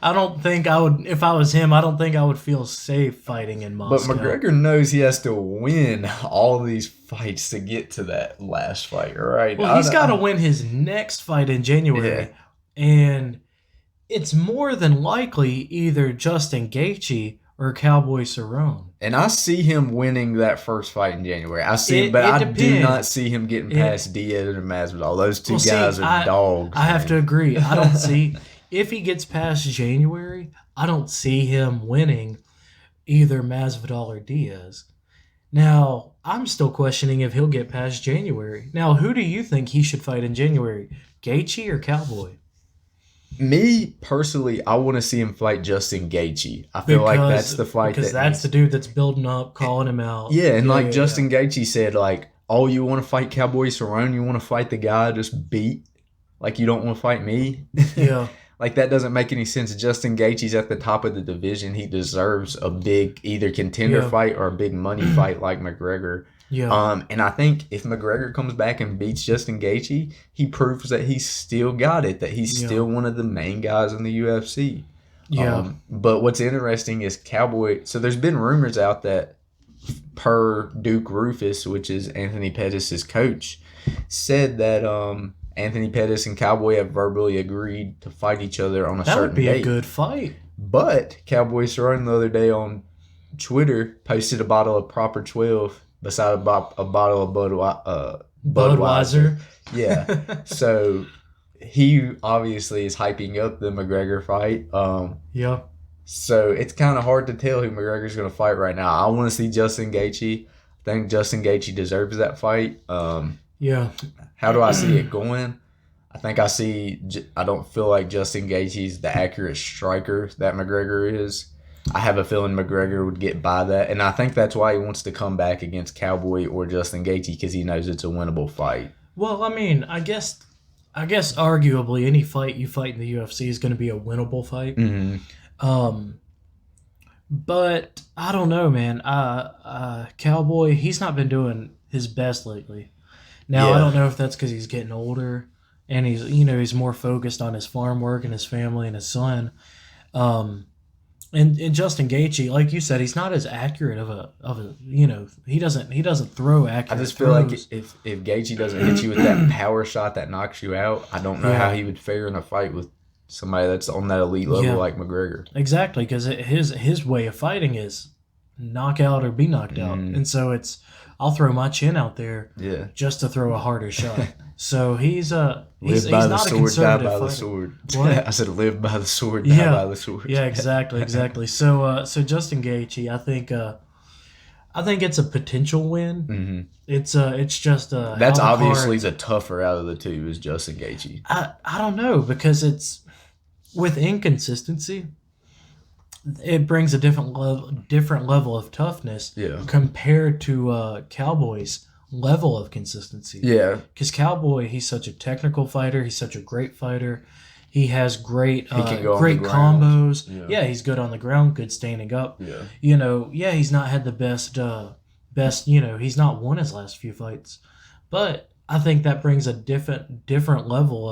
S2: I don't think I would. If I was him, I don't think I would feel safe fighting in
S1: But
S2: Moscow.
S1: McGregor knows he has to win all these fights to get to that last fight, right?
S2: Well, he's got to win his next fight in January, and it's more than likely either Justin Gaethje or Cowboy Cerrone.
S1: And I see him winning that first fight in January. I see,
S2: It
S1: but I
S2: depends.
S1: do not see him getting past Diaz or Masvidal. Those two guys are dogs.
S2: I have to agree. I don't see if he gets past January. I don't see him winning either Masvidal or Diaz. Now, I'm still questioning if he'll get past January. Now, who do you think he should fight in January? Gaethje or Cowboy?
S1: Me personally, I want to see him fight Justin Gaethje. I feel like that's the fight
S2: because that's the dude that's building up, calling him out.
S1: Yeah, and Justin Gaethje said, like, oh, you want to fight Cowboy Cerrone? You want to fight the guy I just beat? Like, you don't want to fight me?
S2: Yeah.
S1: Like, that doesn't make any sense. Justin Gaethje's at the top of the division. He deserves a big either contender fight or a big money fight like McGregor.
S2: Yeah.
S1: And I think if McGregor comes back and beats Justin Gaethje, he proves that he's still got it, that he's still one of the main guys in the UFC.
S2: Yeah.
S1: But what's interesting is Cowboy. So there's been rumors out that per Duke Rufus, which is Anthony Pettis' coach, said that Anthony Pettis and Cowboy have verbally agreed to fight each other on a certain date.
S2: That would be a good fight.
S1: But Cowboy Cerrone the other day on Twitter posted a bottle of Proper 12 beside a bottle of Budweiser. Yeah. So he obviously is hyping up the McGregor fight.
S2: Yeah.
S1: So it's kind of hard to tell who McGregor's going to fight right now. I want to see Justin Gaethje. I think Justin Gaethje deserves that fight.
S2: Yeah.
S1: How do I see it going? I don't feel like Justin Gaethje's the accurate striker that McGregor is. I have a feeling McGregor would get by that, and I think that's why he wants to come back against Cowboy or Justin Gaethje because he knows it's a winnable fight.
S2: Well, I mean, I guess arguably any fight you fight in the UFC is going to be a winnable fight.
S1: Mm-hmm.
S2: But I don't know, man. Cowboy, he's not been doing his best lately. Now, I don't know if that's because he's getting older and he's more focused on his farm work and his family and his son. And Justin Gaethje, like you said, he's not as accurate of a he doesn't throw accurate.
S1: I just feel
S2: throws.
S1: like if Gaethje doesn't hit you with that power shot that knocks you out, I don't know how he would fare in a fight with somebody that's on that elite level like McGregor.
S2: Exactly, because his way of fighting is knock out or be knocked out, and so it's I'll throw my chin out there just to throw a harder shot. So he's not a conservative
S1: die by
S2: fighter.
S1: the sword.
S2: What?
S1: I said live by the sword, die by the sword.
S2: Yeah, exactly. So Justin Gaethje, I think it's a potential win.
S1: Mm-hmm.
S2: It's just
S1: that's obviously the tougher out of the two is Justin Gaethje.
S2: I don't know because it's with inconsistency. it brings a different level of toughness
S1: Yeah.
S2: compared to Cowboy's level of consistency.
S1: Yeah.
S2: Because Cowboy, he's such a technical fighter. He's such a great fighter. He has great
S1: can go on
S2: great
S1: the ground.
S2: combos.
S1: Yeah.
S2: He's good on the ground, good standing up.
S1: Yeah.
S2: He's not had the best. He's not won his last few fights, but I think that brings a different level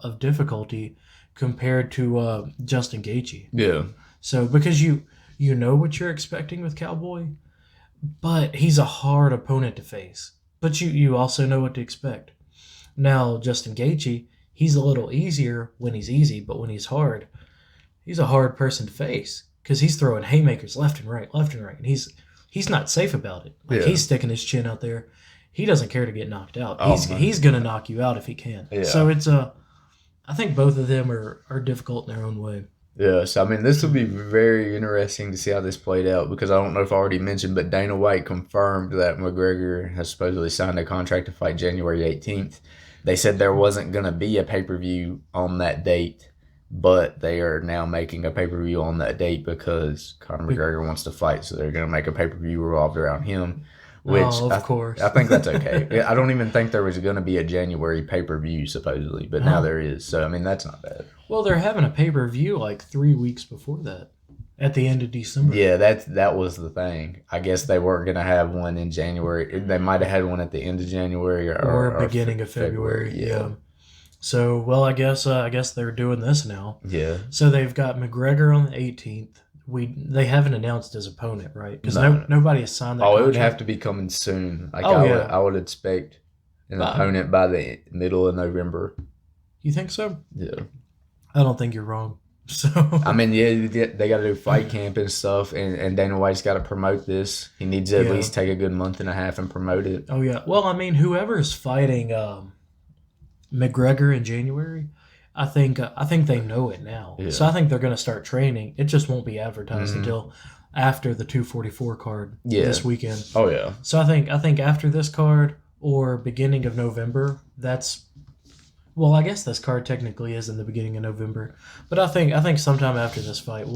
S2: of difficulty compared to Justin Gaethje.
S1: Yeah.
S2: So because you know what you're expecting with Cowboy, but he's a hard opponent to face. But you also know what to expect. Now Justin Gaethje, he's a little easier when he's easy, but when he's hard, he's a hard person to face because he's throwing haymakers left and right, and he's not safe about it. He's sticking his chin out there. He doesn't care to get knocked out. He's gonna knock you out if he can.
S1: Yeah.
S2: So it's I think both of them are difficult in their own way.
S1: Yeah, so I mean, this will be very interesting to see how this played out because I don't know if I already mentioned, but Dana White confirmed that McGregor has supposedly signed a contract to fight January 18th. They said there wasn't going to be a pay-per-view on that date, but they are now making a pay-per-view on that date because Conor McGregor wants to fight, so they're going to make a pay-per-view revolved around him, which
S2: of course.
S1: I think that's okay. I don't even think there was going to be a January pay-per-view, supposedly, but now there is. So, I mean, that's not bad.
S2: Well, they're having a pay-per-view like 3 weeks before that, at the end of December.
S1: Yeah, that was the thing. I guess they weren't going to have one in January. They might have had one at the end of January or
S2: beginning of February. Yeah. So, well, I guess they're doing this now.
S1: Yeah.
S2: So they've got McGregor on the 18th. They haven't announced his opponent, right? Because nobody has signed that contract.
S1: It would have to be coming soon. I would expect an opponent by the middle of November.
S2: You think so?
S1: Yeah.
S2: I don't think you're wrong. So
S1: I mean, they got to do fight camp and stuff, and Dana White's got to promote this. He needs to at least take a good month and a half and promote it.
S2: Oh yeah. Well, I mean, whoever's fighting McGregor in January, I think they know it now. Yeah. So I think they're going to start training. It just won't be advertised until after the 244 card this weekend.
S1: Oh yeah.
S2: So I think after this card or beginning of November, well, I guess this card technically is in the beginning of November, but I think sometime after this fight,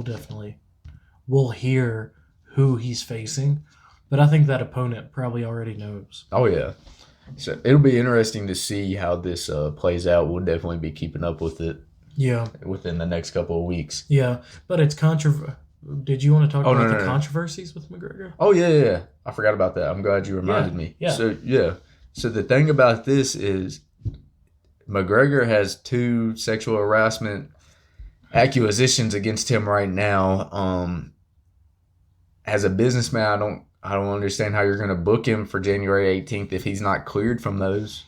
S2: we'll hear who he's facing, but I think that opponent probably already knows.
S1: Oh yeah, so it'll be interesting to see how this plays out. We'll definitely be keeping up with it.
S2: Yeah,
S1: within the next couple of weeks.
S2: Yeah, but it's Did you want to talk about the controversies with McGregor?
S1: Oh yeah, I forgot about that. I'm glad you reminded me.
S2: Yeah.
S1: So the thing about this is, McGregor has 2 sexual harassment accusations against him right now. As a businessman, I don't understand how you're going to book him for January 18th if he's not cleared from those.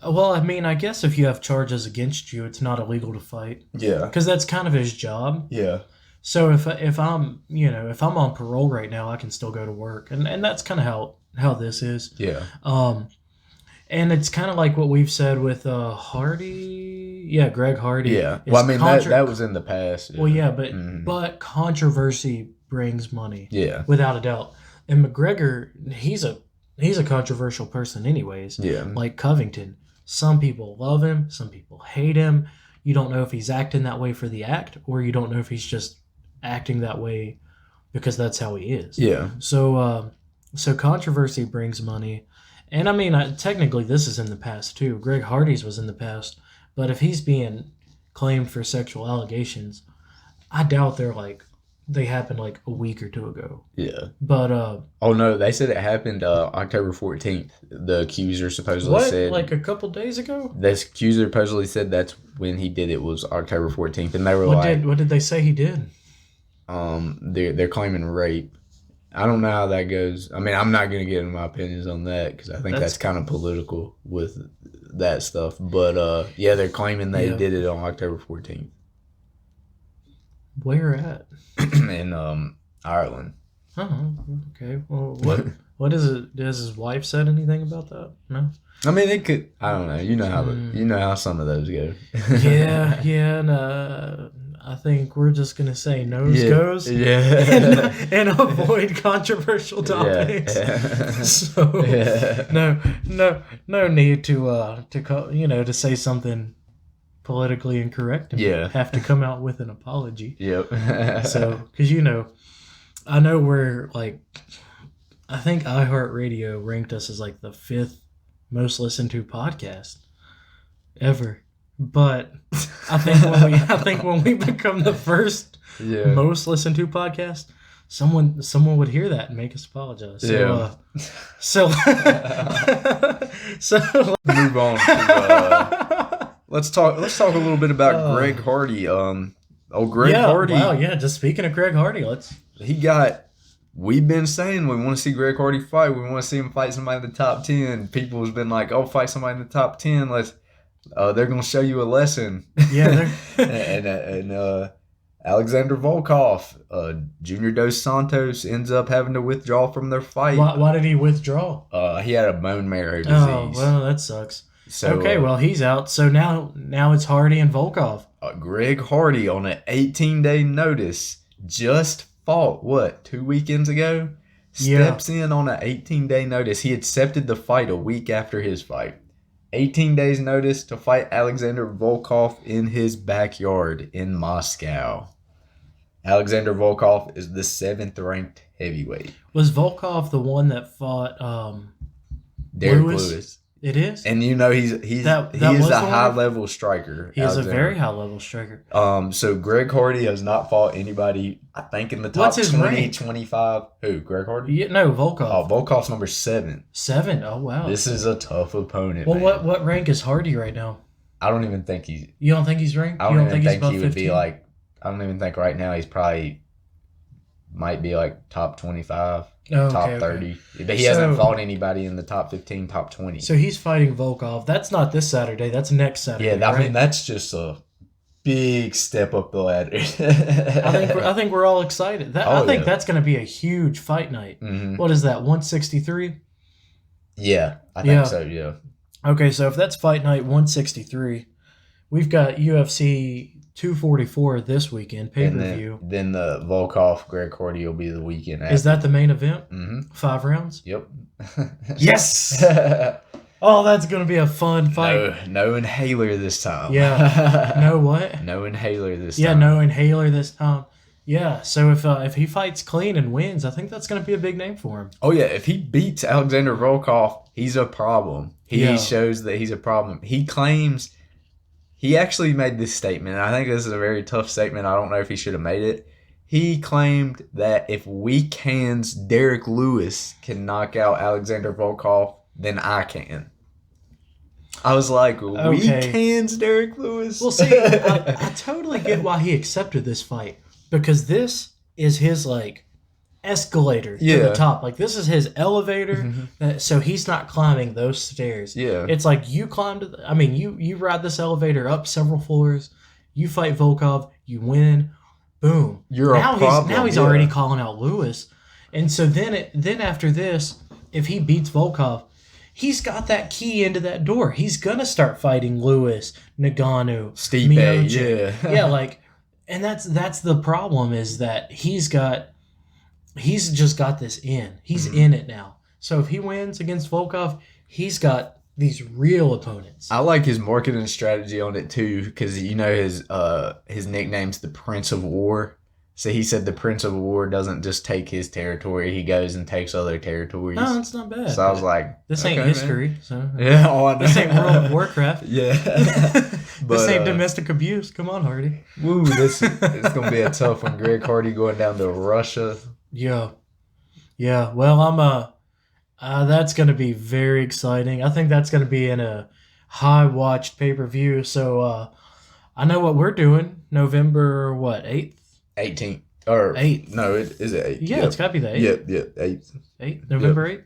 S2: Well, I mean, I guess if you have charges against you, it's not illegal to fight.
S1: Yeah,
S2: because that's kind of his job.
S1: Yeah.
S2: So if I'm on parole right now, I can still go to work, and that's kind of how this is.
S1: Yeah.
S2: And it's kind of like what we've said with Hardy. Yeah, Greg Hardy.
S1: Yeah. Well, I mean, that was in the past. Yeah.
S2: Well, yeah, but controversy brings money.
S1: Yeah.
S2: Without a doubt. And McGregor, he's a controversial person anyways.
S1: Yeah.
S2: Like Covington. Some people love him. Some people hate him. You don't know if he's acting that way for the act, or you don't know if he's just acting that way because that's how he is.
S1: Yeah.
S2: So controversy brings money. And I mean, technically this is in the past too. Greg Hardy's was in the past. But if he's being claimed for sexual allegations, I doubt they happened like a week or 2 ago.
S1: Yeah.
S2: But
S1: oh no, they said it happened October 14th. The accuser supposedly said
S2: like a couple days ago.
S1: This accuser supposedly said that's when he did it, was October 14th, and they were
S2: what did they say he did?
S1: They're claiming rape. I don't know how that goes. I mean, I'm not going to get into my opinions on that because I think that's kind of political with that stuff. But they're claiming they did it on October 14th.
S2: Where at?
S1: In Ireland.
S2: Oh, okay. Well, what is it? Has his wife said anything about that? No.
S1: I mean, it could. I don't know. You know how some of those go.
S2: yeah, and I think we're just gonna say nose goes.
S1: Yeah.
S2: and avoid controversial topics.
S1: Yeah.
S2: So no need to say something politically incorrect and
S1: Yeah.
S2: have to come out with an apology.
S1: Yep.
S2: So, because I know we're like, I think iHeartRadio ranked us as like the 5th most listened to podcast ever. But I think when we become the first most listened to podcast, someone would hear that and make us apologize. So, so
S1: move on to let's talk a little bit about Greg Hardy. Greg Hardy.
S2: Wow, yeah, just speaking of Greg Hardy,
S1: we've been saying we want to see Greg Hardy fight. We want to see him fight somebody in the top 10. People has been like, "Oh, fight somebody in the top 10. They're going to show you a lesson."
S2: Yeah.
S1: and Alexander Volkov, Junior Dos Santos ends up having to withdraw from their fight.
S2: Why did he withdraw?
S1: He had a bone marrow disease.
S2: Oh, well, that sucks.
S1: So,
S2: okay, well, he's out. So now it's Hardy and Volkov.
S1: Greg Hardy on an 18-day notice just fought, 2 weekends ago? Steps in on an 18-day notice. He accepted the fight a week after his fight. 18 days notice to fight Alexander Volkov in his backyard in Moscow. Alexander Volkov is the 7th ranked heavyweight.
S2: Was Volkov the one that fought
S1: Derek Lewis?
S2: It is?
S1: And he is a high-level striker.
S2: He is a very high-level striker.
S1: So Greg Hardy has not fought anybody, I think, in the top 20, 25. Who, Greg Hardy?
S2: Yeah, no, Volkov.
S1: Oh, Volkov's number 7.
S2: 7? Oh, wow.
S1: This is a tough opponent,
S2: Well,
S1: man.
S2: what rank is Hardy right now?
S1: I don't even think he's...
S2: You don't think he's ranked?
S1: I don't even think
S2: he's
S1: he would be like... I don't even think right now he's probably... Might be like top 25, top 30. Okay. But he hasn't fought anybody in the top 15, top 20.
S2: So he's fighting Volkov. That's not this Saturday. That's next Saturday.
S1: Yeah, I mean, that's just a big step up the ladder.
S2: I think we're all excited. I think that's going to be a huge fight night.
S1: Mm-hmm.
S2: What is that, 163?
S1: Yeah, I think so, yeah.
S2: Okay, so if that's fight night 163, we've got UFC 244 this weekend, pay-per-view.
S1: Then the Volkov Greg Hardy will be the weekend after.
S2: Is that the main event?
S1: Mm-hmm.
S2: 5 rounds?
S1: Yep.
S2: Yes! Oh, that's going to be a fun fight.
S1: No inhaler this time.
S2: Yeah. No what?
S1: No inhaler this time.
S2: Yeah, no inhaler this time. Yeah, so if he fights clean and wins, I think that's going to be a big name for him.
S1: Oh, yeah. If he beats Alexander Volkov, he's a problem. He shows that he's a problem. He claims... He actually made this statement, and I think this is a very tough statement. I don't know if he should have made it. He claimed that if weak hands Derek Lewis can knock out Alexander Volkov, then I can. I was like, weak hands Derek Lewis?
S2: Well, see, I totally get why he accepted this fight. Because this is his, escalator to the top. This is his elevator, so he's not climbing those stairs.
S1: Yeah.
S2: It's like you you ride this elevator up several floors, you fight Volkov, you win, boom. Now he's already calling out Lewis. And so then after this, if he beats Volkov, he's got that key into that door. He's going to start fighting Lewis, Nagano,
S1: Stipe,
S2: Miocic. Yeah, and that's the problem is that he's just got this in. He's in it now. So if he wins against Volkov, he's got these real opponents.
S1: I like his marketing strategy on it too, because his nickname's the Prince of War. So he said the Prince of War doesn't just take his territory; he goes and takes other territories.
S2: No, that's not bad.
S1: So I was like,
S2: "This ain't history." Man. So
S1: yeah, I know.
S2: This ain't World of Warcraft.
S1: Yeah,
S2: this ain't domestic abuse. Come on, Hardy.
S1: Woo, it's gonna be a tough one. Greg Hardy going down to Russia.
S2: Yeah. Well, that's gonna be very exciting. I think that's gonna be in a high watched pay-per-view. So I know what we're doing. November 8th.
S1: 18th or
S2: 8th.
S1: No, is it 8th?
S2: Yeah, it's got to be the 8th.
S1: Yep, 8th.
S2: 8th, November 8th.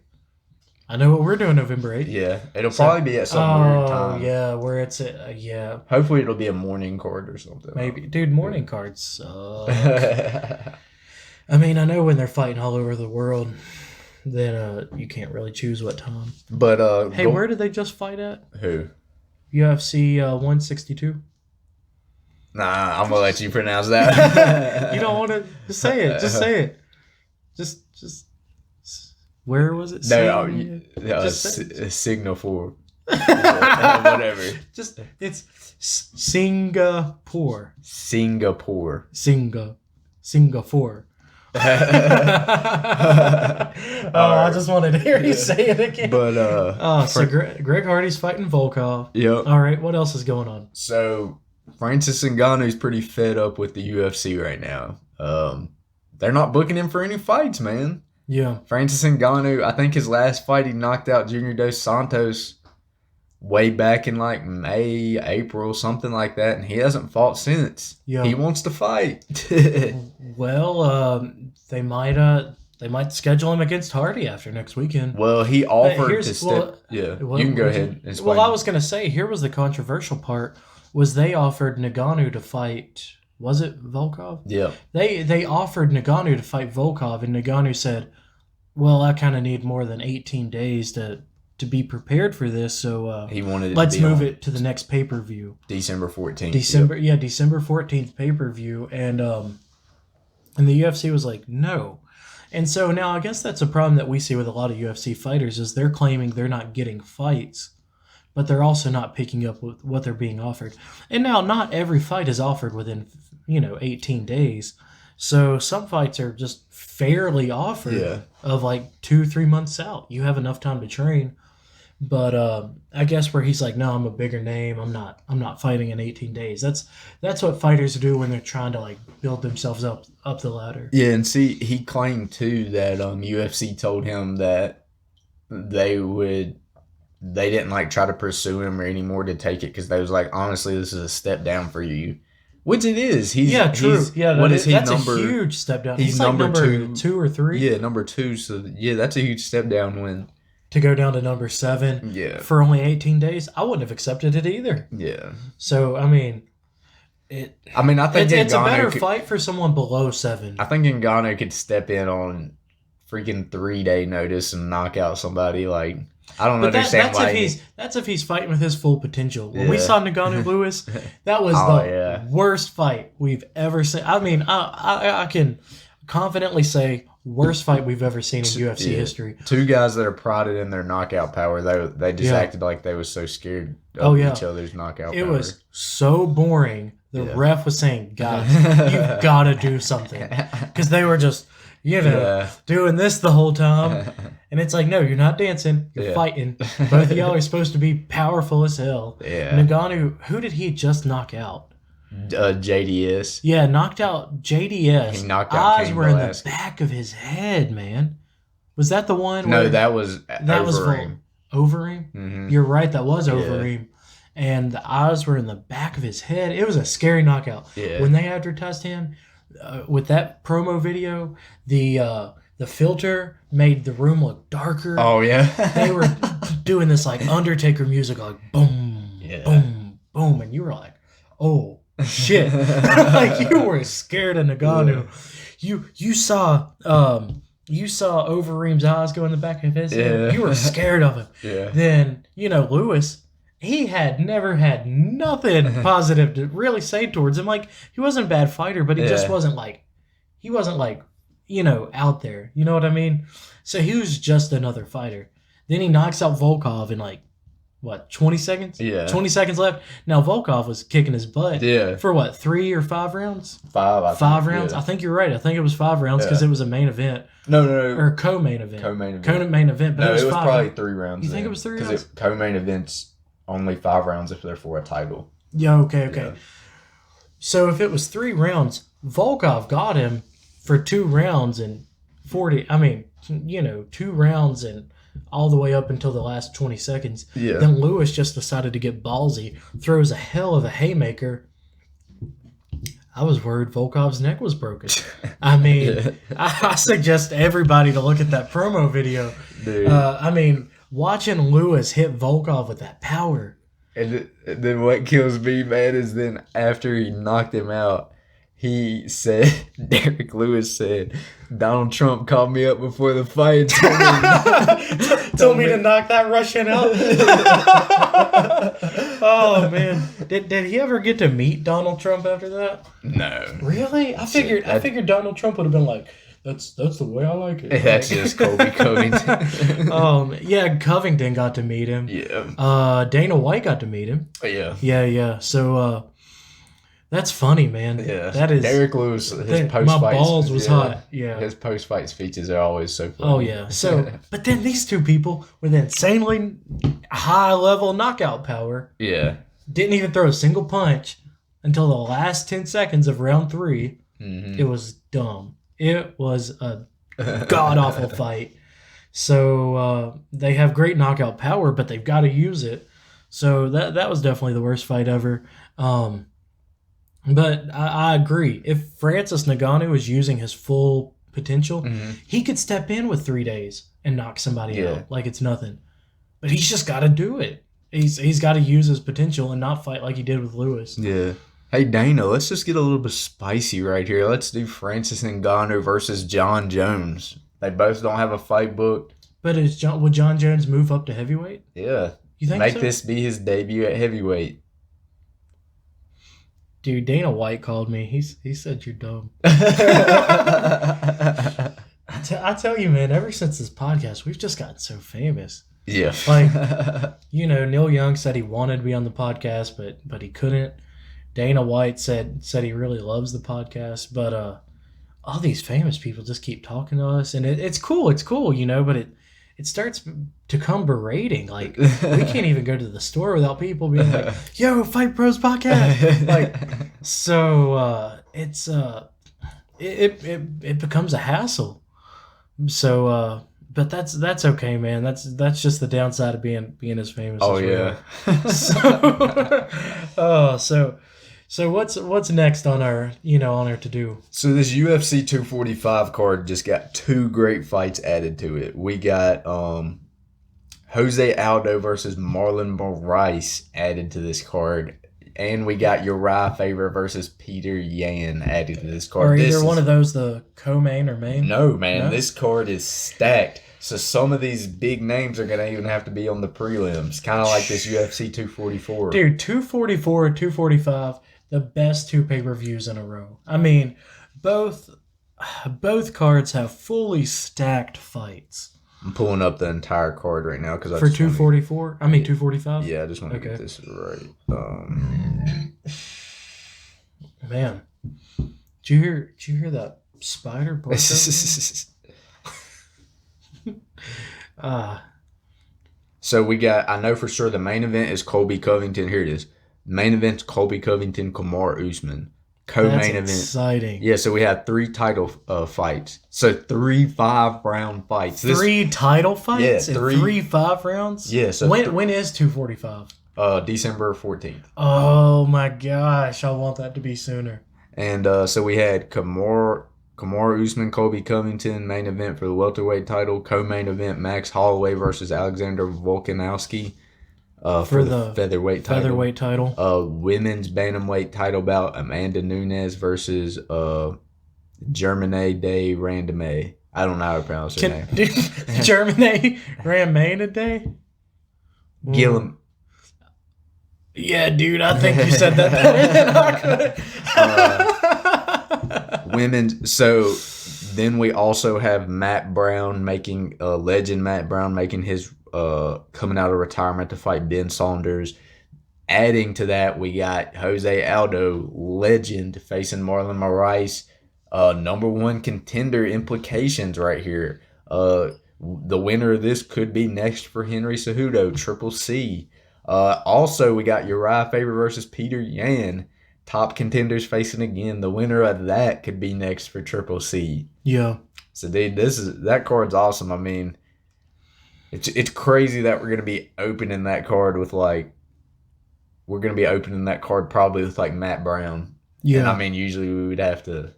S2: I know what we're doing November 8th.
S1: Yeah, it'll probably be at some weird time.
S2: Yeah, where it's at. Yeah.
S1: Hopefully it'll be a morning card or something.
S2: Maybe, dude. Morning cards suck. I mean, I know when they're fighting all over the world, then you can't really choose what time.
S1: But
S2: hey, where did they just fight at?
S1: Who?
S2: UFC 162.
S1: Nah, I'm gonna let you pronounce that.
S2: You don't want to just say it. Just say it. Just. Where was it?
S1: No, Signal 4. Whatever.
S2: Just it's Singapore.
S1: Singapore.
S2: Singapore. I just wanted to hear you say it again.
S1: But
S2: so Greg Hardy's fighting Volkov.
S1: Yep.
S2: All right, what else is going on?
S1: So Francis Ngannou's pretty fed up with the UFC right now. They're not booking him for any fights, man.
S2: Yeah.
S1: Francis Ngannou, I think his last fight he knocked out Junior Dos Santos way back in like May, April, something like that, and he hasn't fought since.
S2: Yeah.
S1: He wants to fight.
S2: Well, they might schedule him against Hardy after next weekend.
S1: Well, he offered to step. You can go ahead and explain.
S2: Well, I was going to say, here was the controversial part, was they offered Ngannou to fight, was it Volkov?
S1: Yeah.
S2: They offered Ngannou to fight Volkov, and Ngannou said, well, I kind of need more than 18 days to be prepared for this, so
S1: he wanted
S2: let's move it to the next pay-per-view.
S1: December 14th.
S2: December 14th pay-per-view, and the UFC was like, no. And so now I guess that's a problem that we see with a lot of UFC fighters is they're claiming they're not getting fights, but they're also not picking up with what they're being offered. And now not every fight is offered within 18 days. So some fights are just fairly offered of like 2-3 months out. You have enough time to train. But I guess where he's like, no, I'm a bigger name. I'm not fighting in 18 days. That's what fighters do when they're trying to like build themselves up the ladder.
S1: Yeah, and see, he claimed too that UFC told him that they didn't like try to pursue him or anymore to take it because they was like, honestly, this is a step down for you. Which it is. True.
S2: That's a huge step down. He's like number 2 or 3.
S1: Yeah, number 2. So yeah, that's a huge step down when
S2: to go down to number 7 for only 18 days. I wouldn't have accepted it either.
S1: Yeah.
S2: So I think it's a better fight for someone below 7.
S1: I think Ngannou could step in on freaking 3-day notice and knock out somebody. Like, I don't understand why.
S2: That's if he's fighting with his full potential. When we saw Ngannou Lewis, that was the worst fight we've ever seen. I mean, I can confidently say worst fight we've ever seen in UFC history. 2
S1: guys that are prided in their knockout power. They just acted like they was so scared of each other's knockout power.
S2: It was so boring. The ref was saying, guys, you've got to do something. Because they were just, doing this the whole time. And it's like, no, you're not dancing. You're fighting. Both of y'all are supposed to be powerful as hell.
S1: Yeah.
S2: Ngannou, who did he just knock out?
S1: JDS.
S2: Yeah, knocked out JDS.
S1: He knocked out
S2: Eyes were in the back of his head, man. Was that the one?
S1: No, that was Overeem.
S2: Overeem?
S1: Mm-hmm.
S2: You're right, that was Overeem. And the eyes were in the back of his head. It was a scary knockout.
S1: Yeah.
S2: When they advertised him with that promo video, the filter made the room look darker.
S1: Oh yeah.
S2: They were doing this like Undertaker music, like boom, boom, boom, and you were like, oh shit! Like you were scared of Ngannou. You saw Overeem's eyes go in the back of his head. You were scared of him.
S1: Yeah.
S2: Then Lewis. He had never had nothing positive to really say towards him. Like, he wasn't a bad fighter, but he just wasn't like, out there. You know what I mean? So he was just another fighter. Then he knocks out Volkov in like, 20 seconds?
S1: Yeah.
S2: 20 seconds left. Now, Volkov was kicking his butt.
S1: Yeah.
S2: For 3 or 5 rounds?
S1: 5, I think.
S2: 5 rounds? Yeah. I think you're right. I think it was 5 rounds because it was a main event.
S1: No.
S2: Or co-main event.
S1: Co-main
S2: event. But
S1: no,
S2: it was
S1: probably 3 rounds.
S2: You think it was 3 rounds?
S1: Because co-main events only 5 rounds if they're for a title.
S2: Yeah, okay. Yeah. So if it was 3 rounds, Volkov got him for 2 rounds and 40. 2 rounds and all the way up until the last 20 seconds.
S1: Yeah.
S2: Then Lewis just decided to get ballsy, throws a hell of a haymaker. I was worried Volkov's neck was broken. I suggest everybody to look at that promo video.
S1: Dude.
S2: Watching Lewis hit Volkov with that power.
S1: And then what kills me, man, is then after he knocked him out, he said, Derek Lewis said, Donald Trump called me up before the fight and
S2: told me to knock that Russian out. Oh, man. Did he ever get to meet Donald Trump after that?
S1: No.
S2: Really? I figured Donald Trump would have been like, That's the way I like it.
S1: That's just Colby Covington.
S2: Yeah, Covington got to meet him.
S1: Yeah.
S2: Dana White got to meet him.
S1: Yeah.
S2: Yeah. So that's funny, man.
S1: Yeah.
S2: That is
S1: Derek Lewis, his post
S2: my
S1: fights.
S2: balls was hot. Yeah.
S1: His post fight speeches are always so funny.
S2: Oh yeah. So, but then these two people with insanely high level knockout power
S1: Yeah.
S2: didn't even throw a single punch until the last 10 seconds of round 3.
S1: Mm-hmm.
S2: It was dumb. It was a god awful fight. So they have great knockout power, but they've got to use it. So that was definitely the worst fight ever. But I agree. If Francis Ngannou is using his full potential, he could step in with 3 days and knock somebody out like it's nothing. But he's just got to do it. He's got to use his potential and not fight like he did with Lewis.
S1: Yeah. Hey, Dana, let's just get a little bit spicy right here. Let's do Francis Ngannou versus John Jones. They both don't have a fight booked.
S2: But would John Jones move up to heavyweight?
S1: Yeah.
S2: You think
S1: Make
S2: so?
S1: this be his debut at heavyweight.
S2: Dude, Dana White called me. He said you're dumb. I tell you, man, ever since this podcast, we've just gotten so famous.
S1: Yeah.
S2: Like, Neil Young said he wanted to be on the podcast, but he couldn't. Dana White said he really loves the podcast, but all these famous people just keep talking to us, and it's cool, but it starts to become berating. Like, we can't even go to the store without people being like, "Yo, Fight Bros podcast!" Like, so it becomes a hassle. So, but that's okay, man. That's just the downside of being as famous.
S1: Oh
S2: as we
S1: yeah.
S2: are. So what's next on our to do?
S1: So this UFC 245 card just got 2 great fights added to it. We got Jose Aldo versus Marlon Moraes added to this card. And we got Uriah Faber versus Peter Yan added to this card.
S2: Are either one of those the co-main or main?
S1: No, man. No? This card is stacked. So some of these big names are going to even have to be on the prelims. Kind of like this UFC 244.
S2: Dude, 244 or 245, the best 2 pay-per-views in a row. I mean, both cards have fully stacked fights.
S1: I'm pulling up the entire card right now because
S2: for 244. I mean 245.
S1: Yeah, I just want to get this right.
S2: Man, did you hear that spider bark?
S1: So we got. I know for sure the main event is Colby Covington. Here it is. Main event's Colby Covington, Kamaru Usman. Co-main event.
S2: Exciting.
S1: Yeah, so we have 3 title fights. So 3 5-round fights.
S2: 3 title fights?
S1: Yeah,
S2: 3 5 rounds?
S1: Yeah. So
S2: when is 245?
S1: December 14th.
S2: Oh my gosh, I want that to be sooner.
S1: And so we had Kamaru Usman, Colby Covington, main event for the welterweight title. Co-main event, Max Holloway versus Alexander Volkanovski. For the featherweight title. Women's bantamweight title bout, Amanda Nunes versus Germaine de Randamie. I don't know how to pronounce her name.
S2: Germaine Randamie?
S1: Gilliam.
S2: Yeah, dude, I think you said that better than I could.
S1: Women's. So then we also have Matt Brown legend Matt Brown making his coming out of retirement to fight Ben Saunders. Adding to that, we got Jose Aldo, legend, facing Marlon Moraes. Number 1 contender implications right here. The winner of this could be next for Henry Cejudo, Triple C. Also, we got Uriah Faber versus Peter Yan. Top contenders facing again. The winner of that could be next for Triple C.
S2: Yeah.
S1: So, dude, that card's awesome. I mean, it's crazy that we're going to be opening that card with probably with like Matt Brown. Yeah. And I mean, usually we would have to,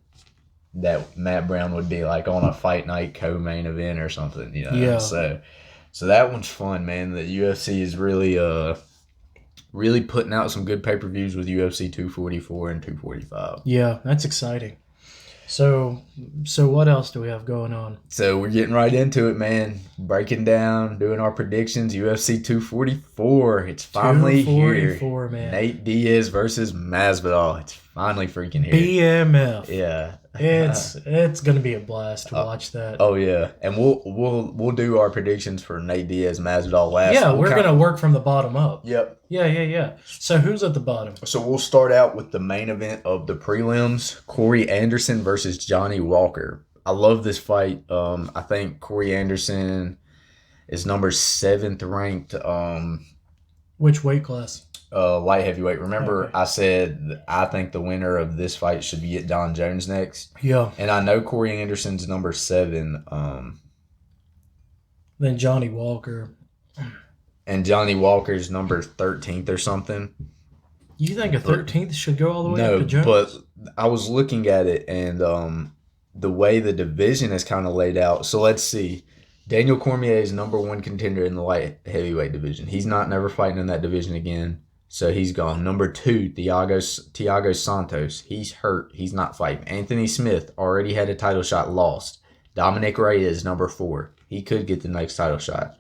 S1: that Matt Brown would be like on a fight night co-main event or something,
S2: Yeah.
S1: So that one's fun, man. The UFC is really putting out some good pay-per-views with UFC 244 and 245.
S2: Yeah, that's exciting. So what else do we have going on?
S1: So we're getting right into it, man. Breaking down, doing our predictions. UFC 244. It's finally here.
S2: 244, man.
S1: Nate Diaz versus Masvidal. It's Finally freaking here.
S2: BMF.
S1: Yeah.
S2: It's gonna be a blast to watch that.
S1: Oh yeah, and we'll do our predictions for Nate Diaz Masvidal last.
S2: Yeah, we're gonna work from the bottom up.
S1: Yep.
S2: Yeah. So who's at the bottom?
S1: So we'll start out with the main event of the prelims: Corey Anderson versus Johnny Walker. I love this fight. I think Corey Anderson is number 7th ranked.
S2: Which weight class?
S1: Light heavyweight. Remember,
S2: Okay.
S1: I said I think the winner of this fight should be at Don Jones next.
S2: Yeah.
S1: And I know Corey Anderson's number 7.
S2: Then Johnny Walker.
S1: And Johnny Walker's number 13th or something.
S2: You think a 13th should go all the way
S1: No,
S2: up to Jones?
S1: but I was looking at it, and the way the division is kind of laid out. So let's see. Daniel Cormier is number 1 contender in the light heavyweight division. He's not never fighting in that division again. So he's gone. Number 2, Thiago Santos. He's hurt. He's not fighting. Anthony Smith already had a title shot, lost. Dominic Reyes, number 4. He could get the next title shot.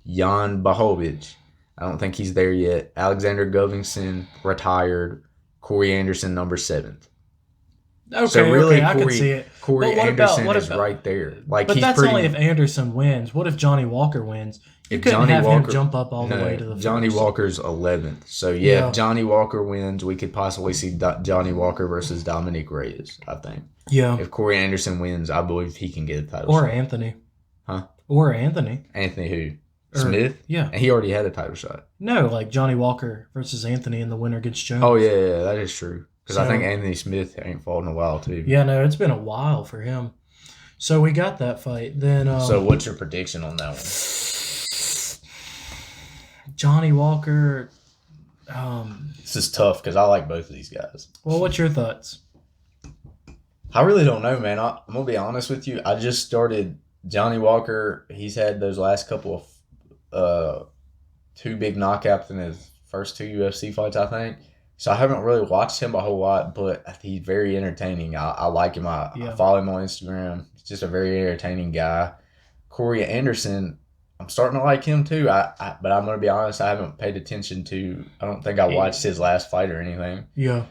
S1: Jan Blachowicz. I don't think he's there yet. Alexander Govington, retired. Corey Anderson, number 7th.
S2: Okay,
S1: So really,
S2: I can see it.
S1: Corey
S2: But what
S1: Anderson
S2: about-
S1: is right there. Like,
S2: But
S1: he's
S2: that's
S1: pretty,
S2: only if Anderson wins. What if Johnny Walker wins? You
S1: If
S2: couldn't
S1: Johnny
S2: have
S1: Walker-
S2: him jump up all the way to the
S1: Johnny
S2: first.
S1: Walker's 11th. So,
S2: Yeah.
S1: if Johnny Walker wins, we could possibly see Johnny Walker versus Dominic Reyes, I think.
S2: Yeah.
S1: If Corey Anderson wins, I believe he can get a title
S2: Or
S1: shot.
S2: Anthony.
S1: Huh?
S2: Or Anthony.
S1: Anthony who?
S2: Or-
S1: Smith?
S2: Yeah.
S1: And he already had a title shot.
S2: No, like Johnny Walker versus Anthony and the winner gets Jones.
S1: Oh, yeah, that is true. Because I
S2: So-
S1: think Anthony Smith ain't fought in a while, too.
S2: Yeah, no, it's been a while for him. So we got that fight. Then
S1: So, what's your prediction on that one?
S2: Johnny Walker.
S1: This is tough because I like both of these guys.
S2: Well, what's your thoughts?
S1: I really don't know, man. I'm going to be honest with you. I just started Johnny Walker. He's had those last couple of 2 big knockouts in his first 2 UFC fights, I think. So I haven't really watched him a whole lot, but he's very entertaining. I like him. I follow him on Instagram. He's just a very entertaining guy. Corey Anderson, I'm starting to like him too. But I'm going to be honest, I haven't paid attention to. I don't think I watched his last fight or anything.
S2: Yeah.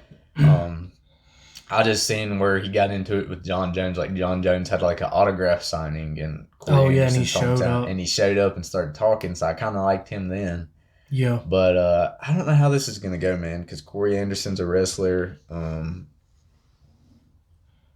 S1: I just seen where he got into it with John Jones. Like, John Jones had like an autograph signing, and Corey
S2: and he
S1: Anderson
S2: showed up.
S1: and he showed up and started talking. So I kind of liked him then.
S2: Yeah.
S1: But I don't know how this is gonna go, man. Because Corey Anderson's a wrestler.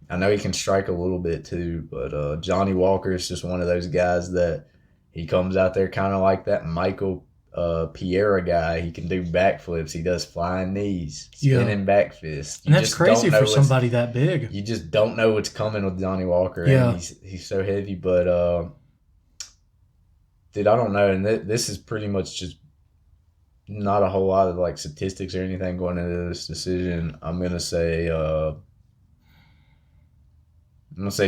S1: I know he can strike a little bit too, but Johnny Walker is just one of those guys that he comes out there kind of like that Michael Piera guy. He can do backflips. He does flying knees, spinning back fists.
S2: And that's crazy for somebody that big.
S1: You just don't know what's coming with Johnny Walker.
S2: Yeah.
S1: And he's so heavy. But, dude, I don't know. And this is pretty much just not a whole lot of, like, statistics or anything going into this decision. I'm going to say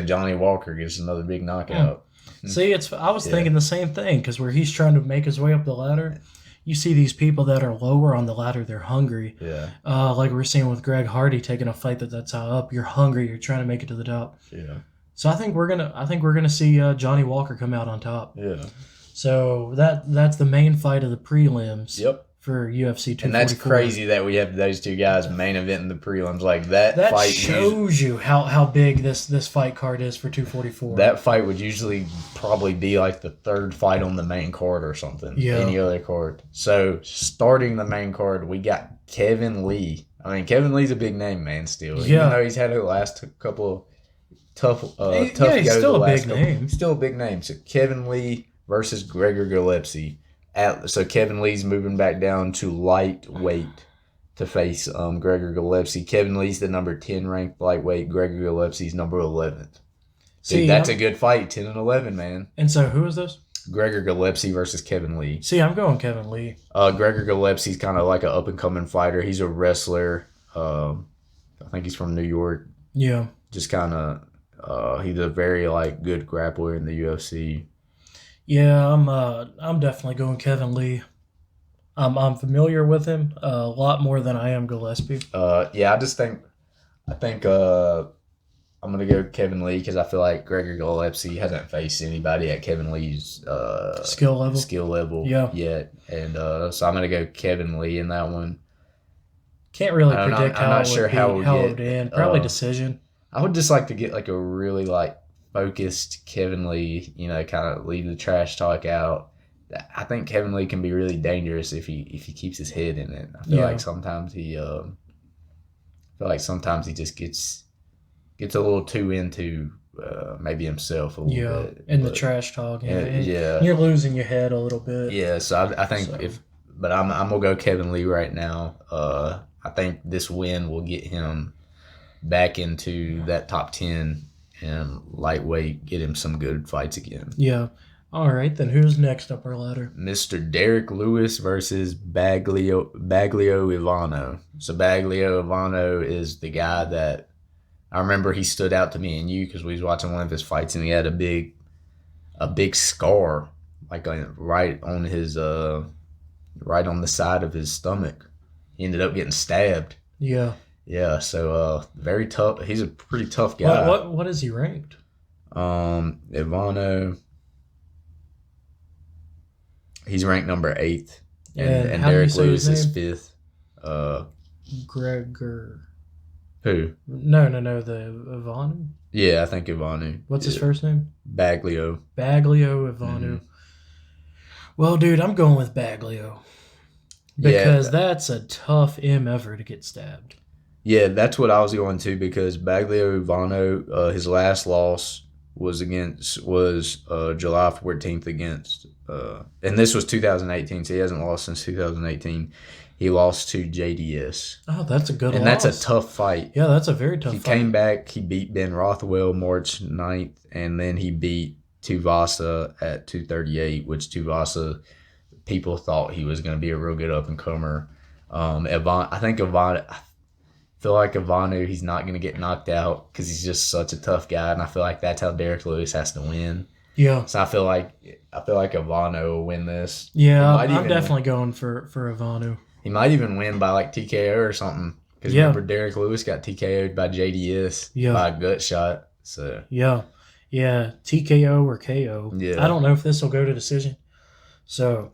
S1: Johnny Walker gets another big knockout.
S2: See, I was thinking the same thing, because where he's trying to make his way up the ladder, you see these people that are lower on the ladder, they're hungry.
S1: Yeah.
S2: Like we're seeing with Greg Hardy taking a fight that's high up. You're hungry. You're trying to make it to the top.
S1: Yeah.
S2: So I think we're gonna see Johnny Walker come out on top.
S1: Yeah.
S2: So that's the main fight of the prelims.
S1: Yep.
S2: For UFC 244.
S1: And that's crazy that we have those two guys main eventing the prelims. Like, that fight
S2: shows you how big this fight card is for 244.
S1: That fight would usually probably be like the 3rd fight on the main card or something.
S2: Yeah.
S1: Any other card. So, starting the main card, we got Kevin Lee. I mean, Kevin Lee's a big name, man, still.
S2: Yeah.
S1: Even though he's had the last couple of tough
S2: he's
S1: goes
S2: still
S1: the
S2: a
S1: last
S2: big
S1: couple.
S2: name.
S1: He's still a big name. So, Kevin Lee versus Gregor Gillespie. So Kevin Lee's moving back down to lightweight to face Gregor Gillespie. Kevin Lee's the number 10 ranked lightweight. Gregor Gillespie's number 11th. Dude, that's a good fight, 10 and 11, man.
S2: And so who is this?
S1: Gregor Gillespie versus Kevin Lee.
S2: See, I'm going Kevin Lee.
S1: Gregor Gillespie's kind of like an up-and-coming fighter. He's a wrestler. I think he's from New York.
S2: Yeah.
S1: Just kind of, he's a very, like, good grappler in the UFC.
S2: Yeah, I'm definitely going Kevin Lee. I'm familiar with him a lot more than I am Gillespie.
S1: Yeah, I think I'm gonna go Kevin Lee because I feel like Gregor Gillespie hasn't faced anybody at Kevin Lee's
S2: skill level
S1: yet, and so I'm gonna go Kevin Lee in that one.
S2: Can't really
S1: I don't know.
S2: predict
S1: I'm
S2: how
S1: not
S2: it
S1: sure
S2: would
S1: how
S2: be,
S1: we'll
S2: how it would
S1: get.
S2: end. Probably decision.
S1: I would just like to get like a really like focused Kevin Lee, kind of leave the trash talk out. I think Kevin Lee can be really dangerous if he keeps his head in it. I feel
S2: Yeah.
S1: like sometimes he just gets a little too into maybe himself a little
S2: Yeah.
S1: bit.
S2: And the
S1: But
S2: trash talk. Yeah.
S1: yeah,
S2: You're losing your head a little bit.
S1: yeah. So I think
S2: So,
S1: but I'm gonna go Kevin Lee right now. I think this win will get him back into that top 10 and lightweight, get him some good fights again.
S2: yeah. All right. Then who's next up our ladder?
S1: Mr. Derek Lewis versus Baglio Ivano. So Baglio Ivano is the guy that I remember he stood out to me and you because we was watching one of his fights and he had a big scar like right on his right on the side of his stomach. He ended up getting stabbed.
S2: Yeah.
S1: Yeah, so very tough. He's a pretty tough guy.
S2: What is he ranked?
S1: Ivano, he's ranked number 8th, and
S2: how do you
S1: Derek
S2: say
S1: Lewis
S2: his
S1: is
S2: name?
S1: 5th.
S2: Gregor.
S1: Who?
S2: No. The Ivanu.
S1: Yeah, I think Ivanu.
S2: What's his first name?
S1: Baglio.
S2: Baglio Ivanu. Well, dude, I'm going with Baglio because that's a tough ever to get stabbed.
S1: Yeah, that's what I was going to because Baglio Ivano, his last loss was July 14th against, and this was 2018, so he hasn't lost since 2018. He lost to JDS.
S2: Oh, that's a good
S1: and
S2: loss.
S1: That's a tough fight.
S2: Yeah, that's a very tough
S1: He
S2: fight.
S1: came back, he beat Ben Rothwell March 9th, and then he beat Tuivasa at 238, which Tuivasa, people thought he was going to be a real good up-and-comer. I feel like Ivanu, he's not going to get knocked out because he's just such a tough guy, and I feel like that's how Derek Lewis has to win.
S2: Yeah.
S1: So I feel like Ivanu will win this.
S2: Yeah, I'm definitely going for Ivanu.
S1: He might even win by like TKO or something. Because remember, Derek Lewis got TKO'd by JDS by a gut shot. So
S2: yeah, TKO or KO.
S1: Yeah.
S2: I don't know if this will go to decision. So.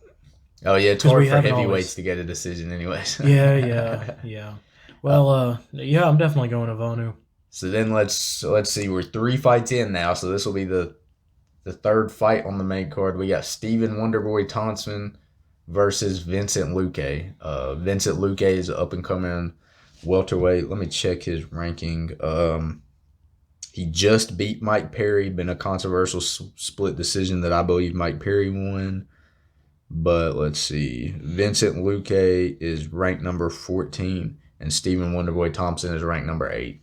S1: Oh yeah, it's hard for heavyweights to get a decision, anyways.
S2: Yeah. Well, I'm definitely going Ivanu.
S1: So then let's see. We're 3 fights in now, so this will be the third fight on the main card. We got Stephen Wonderboy Thompson versus Vincent Luque. Vincent Luque is an up-and-coming welterweight. Let me check his ranking. He just beat Mike Perry, been a controversial split decision that I believe Mike Perry won. But let's see. Vincent Luque is ranked number 14, and Stephen Wonderboy Thompson is ranked number 8.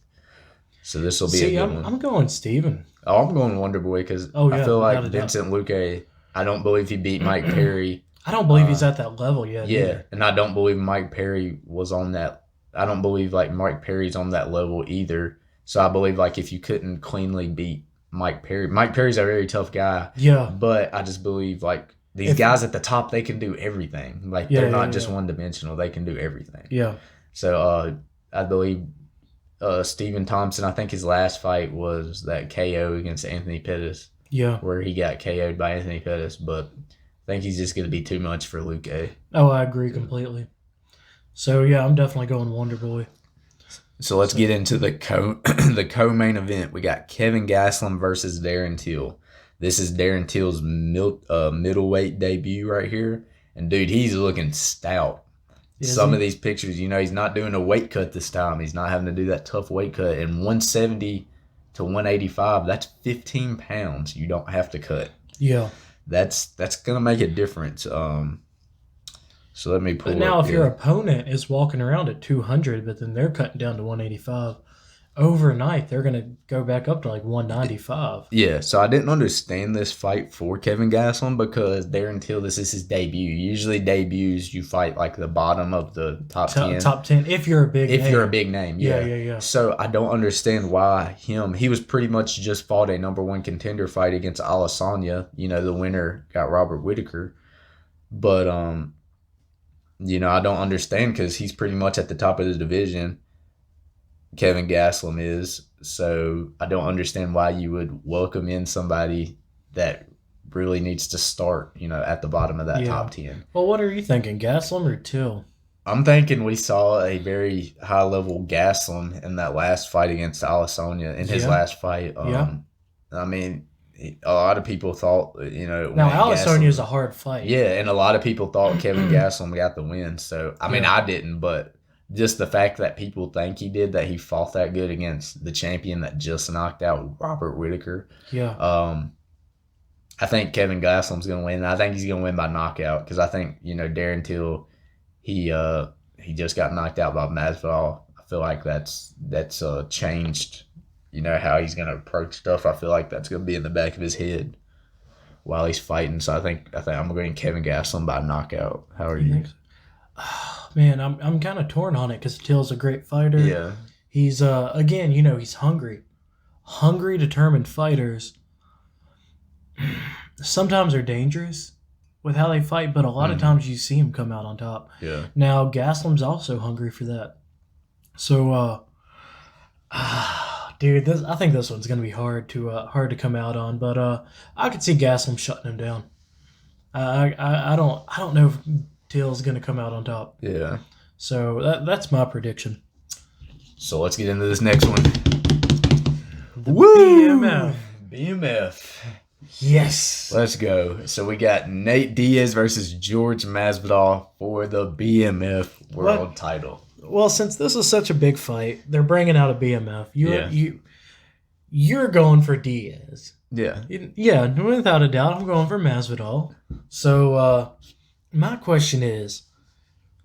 S1: So this will be a good one.
S2: I'm going Stephen.
S1: Oh, I'm going Wonderboy because I feel like Vincent Luque, I don't believe he beat Mike Perry.
S2: I don't believe he's at that level yet.
S1: Yeah,
S2: either.
S1: and I don't believe Mike Perry was on that. I don't believe like Mike Perry's on that level either. So I believe like if you couldn't cleanly beat Mike Perry's a very tough guy.
S2: Yeah.
S1: But I just believe like these guys at the top, they can do everything. Like they're not just one-dimensional. They can do everything.
S2: Yeah.
S1: So I believe Stephen Thompson, I think his last fight was that KO against Anthony Pettis.
S2: Yeah.
S1: Where he got KO'd by Anthony Pettis, but I think he's just going to be too much for Luque.
S2: Oh, I agree completely. So, yeah, I'm definitely going Wonderboy.
S1: So let's get into the co-main event. We got Kevin Gastelum versus Darren Till. This is Darren Till's middleweight debut right here. And, dude, he's looking stout. Some of these pictures, he's not doing a weight cut this time. He's not having to do that tough weight cut. And 170 to 185, that's 15 pounds you don't have to cut.
S2: Yeah.
S1: That's going to make a difference. So let me pull.
S2: But now, if your opponent is walking around at 200, but then they're cutting down to 185, overnight they're going to go back up to like 195.
S1: Yeah, so I didn't understand this fight for Kevin Gastelum because Darren Till, this is his debut. Usually debuts, you fight like the bottom of the top 10.
S2: Top 10, if you're a big name.
S1: If you're a big name, yeah.
S2: Yeah.
S1: So I don't understand why he was pretty much just fought a number 1 contender fight against Alessandra. The winner got Robert Whittaker. But, I don't understand because he's pretty much at the top of the division. Kevin Gastelum is. So I don't understand why you would welcome in somebody that really needs to start, at the bottom of that top 10.
S2: Well, what are you thinking, Gastelum or Till?
S1: I'm thinking we saw a very high level Gaslam in that last fight against Alessandro in his
S2: Yeah,
S1: last fight.
S2: yeah.
S1: I mean, a lot of people thought,
S2: Now,
S1: when
S2: Alisonnia is
S1: Gaslam,
S2: a hard fight.
S1: yeah, and a lot of people thought Kevin Gaslam got the win. So, I mean,
S2: Yeah,
S1: I didn't, but just the fact that people think he did, that he fought that good against the champion that just knocked out Robert Whitaker.
S2: yeah.
S1: I think Kevin Gaslam's going to win. I think he's going to win by knockout because I think, Darren Till, he just got knocked out by Masvidal. I feel like that's changed, how he's going to approach stuff. I feel like that's going to be in the back of his head while he's fighting. So I think I'm going Kevin Gaslam by knockout. How are you?
S2: Think so? Oh, man, I'm kind of torn on it because Till's a great fighter.
S1: Yeah.
S2: He's again, he's hungry. Hungry, determined fighters sometimes are dangerous with how they fight, but a lot of times you see him come out on top.
S1: Yeah.
S2: Now, Gaslam's also hungry for that. So, dude, I think this one's gonna be hard to come out on, but I could see Gaslam shutting him down. I don't know if Till's gonna come out on top.
S1: Yeah.
S2: So that's my prediction.
S1: So let's get into this next one.
S2: BMF.
S1: BMF.
S2: Yes.
S1: Let's go. So we got Nate Diaz versus George Masvidal for the BMF world title.
S2: Well, since this is such a big fight, they're bringing out a BMF. You're going for Diaz.
S1: Yeah.
S2: Yeah, without a doubt, I'm going for Masvidal. So my question is,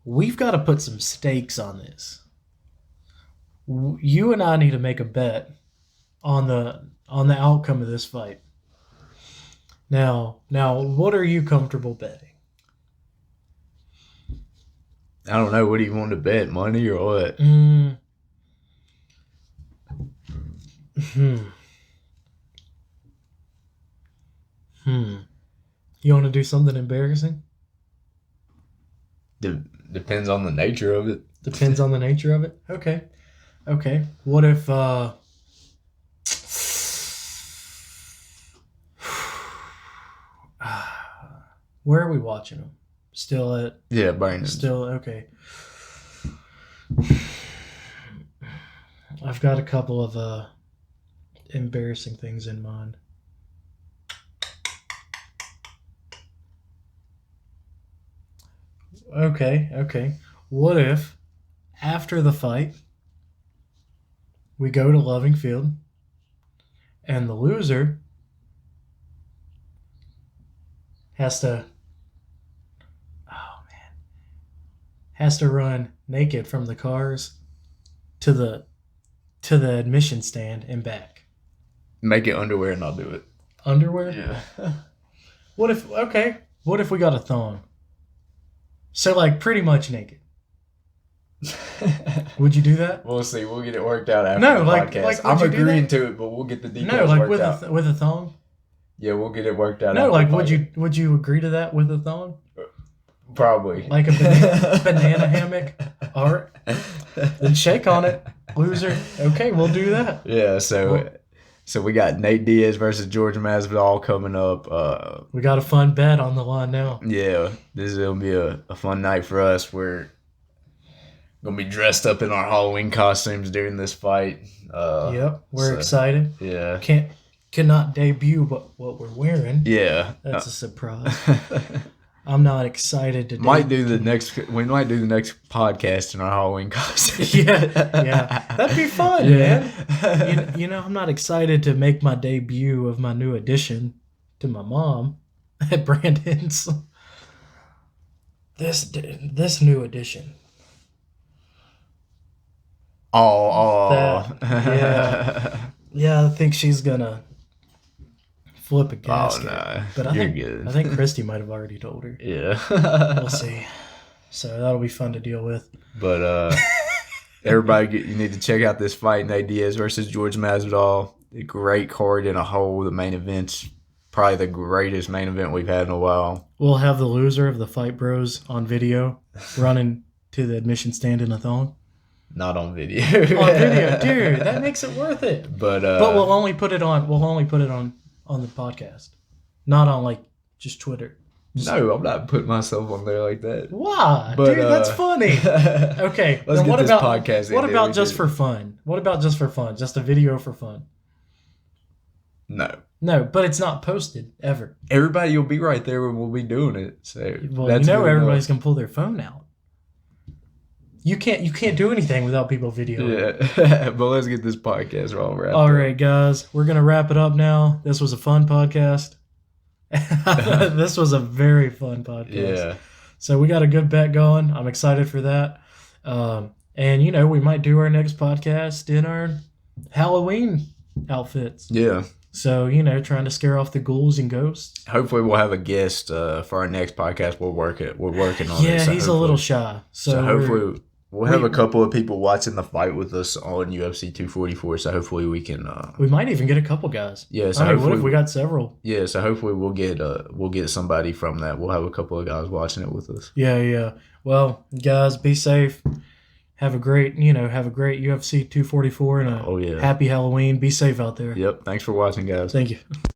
S2: we've got to put some stakes on this. You and I need to make a bet on the outcome of this fight. Now, what are you comfortable betting?
S1: I don't know. What do you want to bet? Money or what?
S2: You want to do something embarrassing?
S1: Depends on the nature of it.
S2: Depends on the nature of it? Okay. What if, where are we watching them? Still at...
S1: Yeah, Brandon.
S2: Still, okay. I've got a couple of embarrassing things in mind. Okay. What if, after the fight, we go to Loving Field, and the loser has to run naked from the cars to the admission stand and back.
S1: Make it underwear and I'll do it.
S2: Underwear?
S1: Yeah.
S2: What if we got a thong? So, like, pretty much naked. Would you do that?
S1: We'll see. We'll get it worked out after
S2: No,
S1: the
S2: like-
S1: podcast.
S2: like, would
S1: I'm
S2: you do
S1: agreeing
S2: that?
S1: to it, but we'll get the details
S2: No, like
S1: worked out.
S2: with a thong?
S1: Yeah, we'll get it worked out.
S2: No,
S1: after
S2: like
S1: the podcast.
S2: would you agree to that with a thong?
S1: Probably.
S2: Like a banana hammock? All right. Then shake on it, loser. Okay, we'll do that.
S1: Yeah, so we got Nate Diaz versus George Masvidal coming up.
S2: We got a fun bet on the line now.
S1: Yeah, this is gonna be a fun night for us. We're gonna be dressed up in our Halloween costumes during this fight.
S2: Yep, we're
S1: so,
S2: excited.
S1: Yeah.
S2: Cannot debut what we're wearing.
S1: Yeah.
S2: That's a surprise. I'm not excited to
S1: we might do the next podcast in our Halloween costumes.
S2: yeah, that'd be fun,
S1: Yeah.
S2: man. I'm not excited to make my debut of my new addition to my mom at Brandon's. This new addition. Yeah, I think she's gonna flip a gasket.
S1: Oh no,
S2: but
S1: you're good.
S2: I think Christy might have already told her.
S1: Yeah.
S2: We'll see. So that'll be fun to deal with.
S1: But everybody, you need to check out this fight, Nate Diaz versus George Masvidal. A great card in a whole. The main event's probably the greatest main event we've had in a while.
S2: We'll have the loser of the Fight Bros on video running to the admission stand in a thong.
S1: Not on video.
S2: On video, dude, that makes it worth it.
S1: But
S2: we'll only put it on the podcast, not on like just Twitter.
S1: No, I'm not putting myself on there like that.
S2: Why?
S1: But,
S2: Dude, that's funny. Okay.
S1: Let's
S2: then
S1: get
S2: what
S1: this
S2: about
S1: podcast
S2: what
S1: ended.
S2: about
S1: We
S2: just
S1: did
S2: for fun? What about just for fun? Just a video for fun?
S1: No.
S2: No, but it's not posted ever.
S1: Everybody will be right there when we'll be doing it. So
S2: Well,
S1: that's good
S2: everybody's
S1: enough.
S2: gonna pull their phone out. You can't do anything without people videoing.
S1: Yeah. But let's get this podcast all wrapped
S2: All
S1: up.
S2: right, guys, we're gonna wrap it up now. This was a fun podcast. This was a very fun podcast.
S1: Yeah.
S2: So we got a good bet going. I'm excited for that. And we might do our next podcast in our Halloween outfits.
S1: Yeah.
S2: So, trying to scare off the ghouls and ghosts.
S1: Hopefully we'll have a guest for our next podcast. We're working on it.
S2: Yeah,
S1: So
S2: he's a little shy.
S1: So hopefully we'll have a couple of people watching the fight with us on UFC 244. So hopefully we can.
S2: We might even get a couple guys.
S1: Yeah. So
S2: what if we got several?
S1: Yeah. So hopefully we'll get somebody from that. We'll have a couple of guys watching it with us.
S2: Yeah. Well, guys, be safe. Have a great UFC 244 and a happy Halloween. Be safe out there.
S1: Yep. Thanks for watching, guys.
S2: Thank you.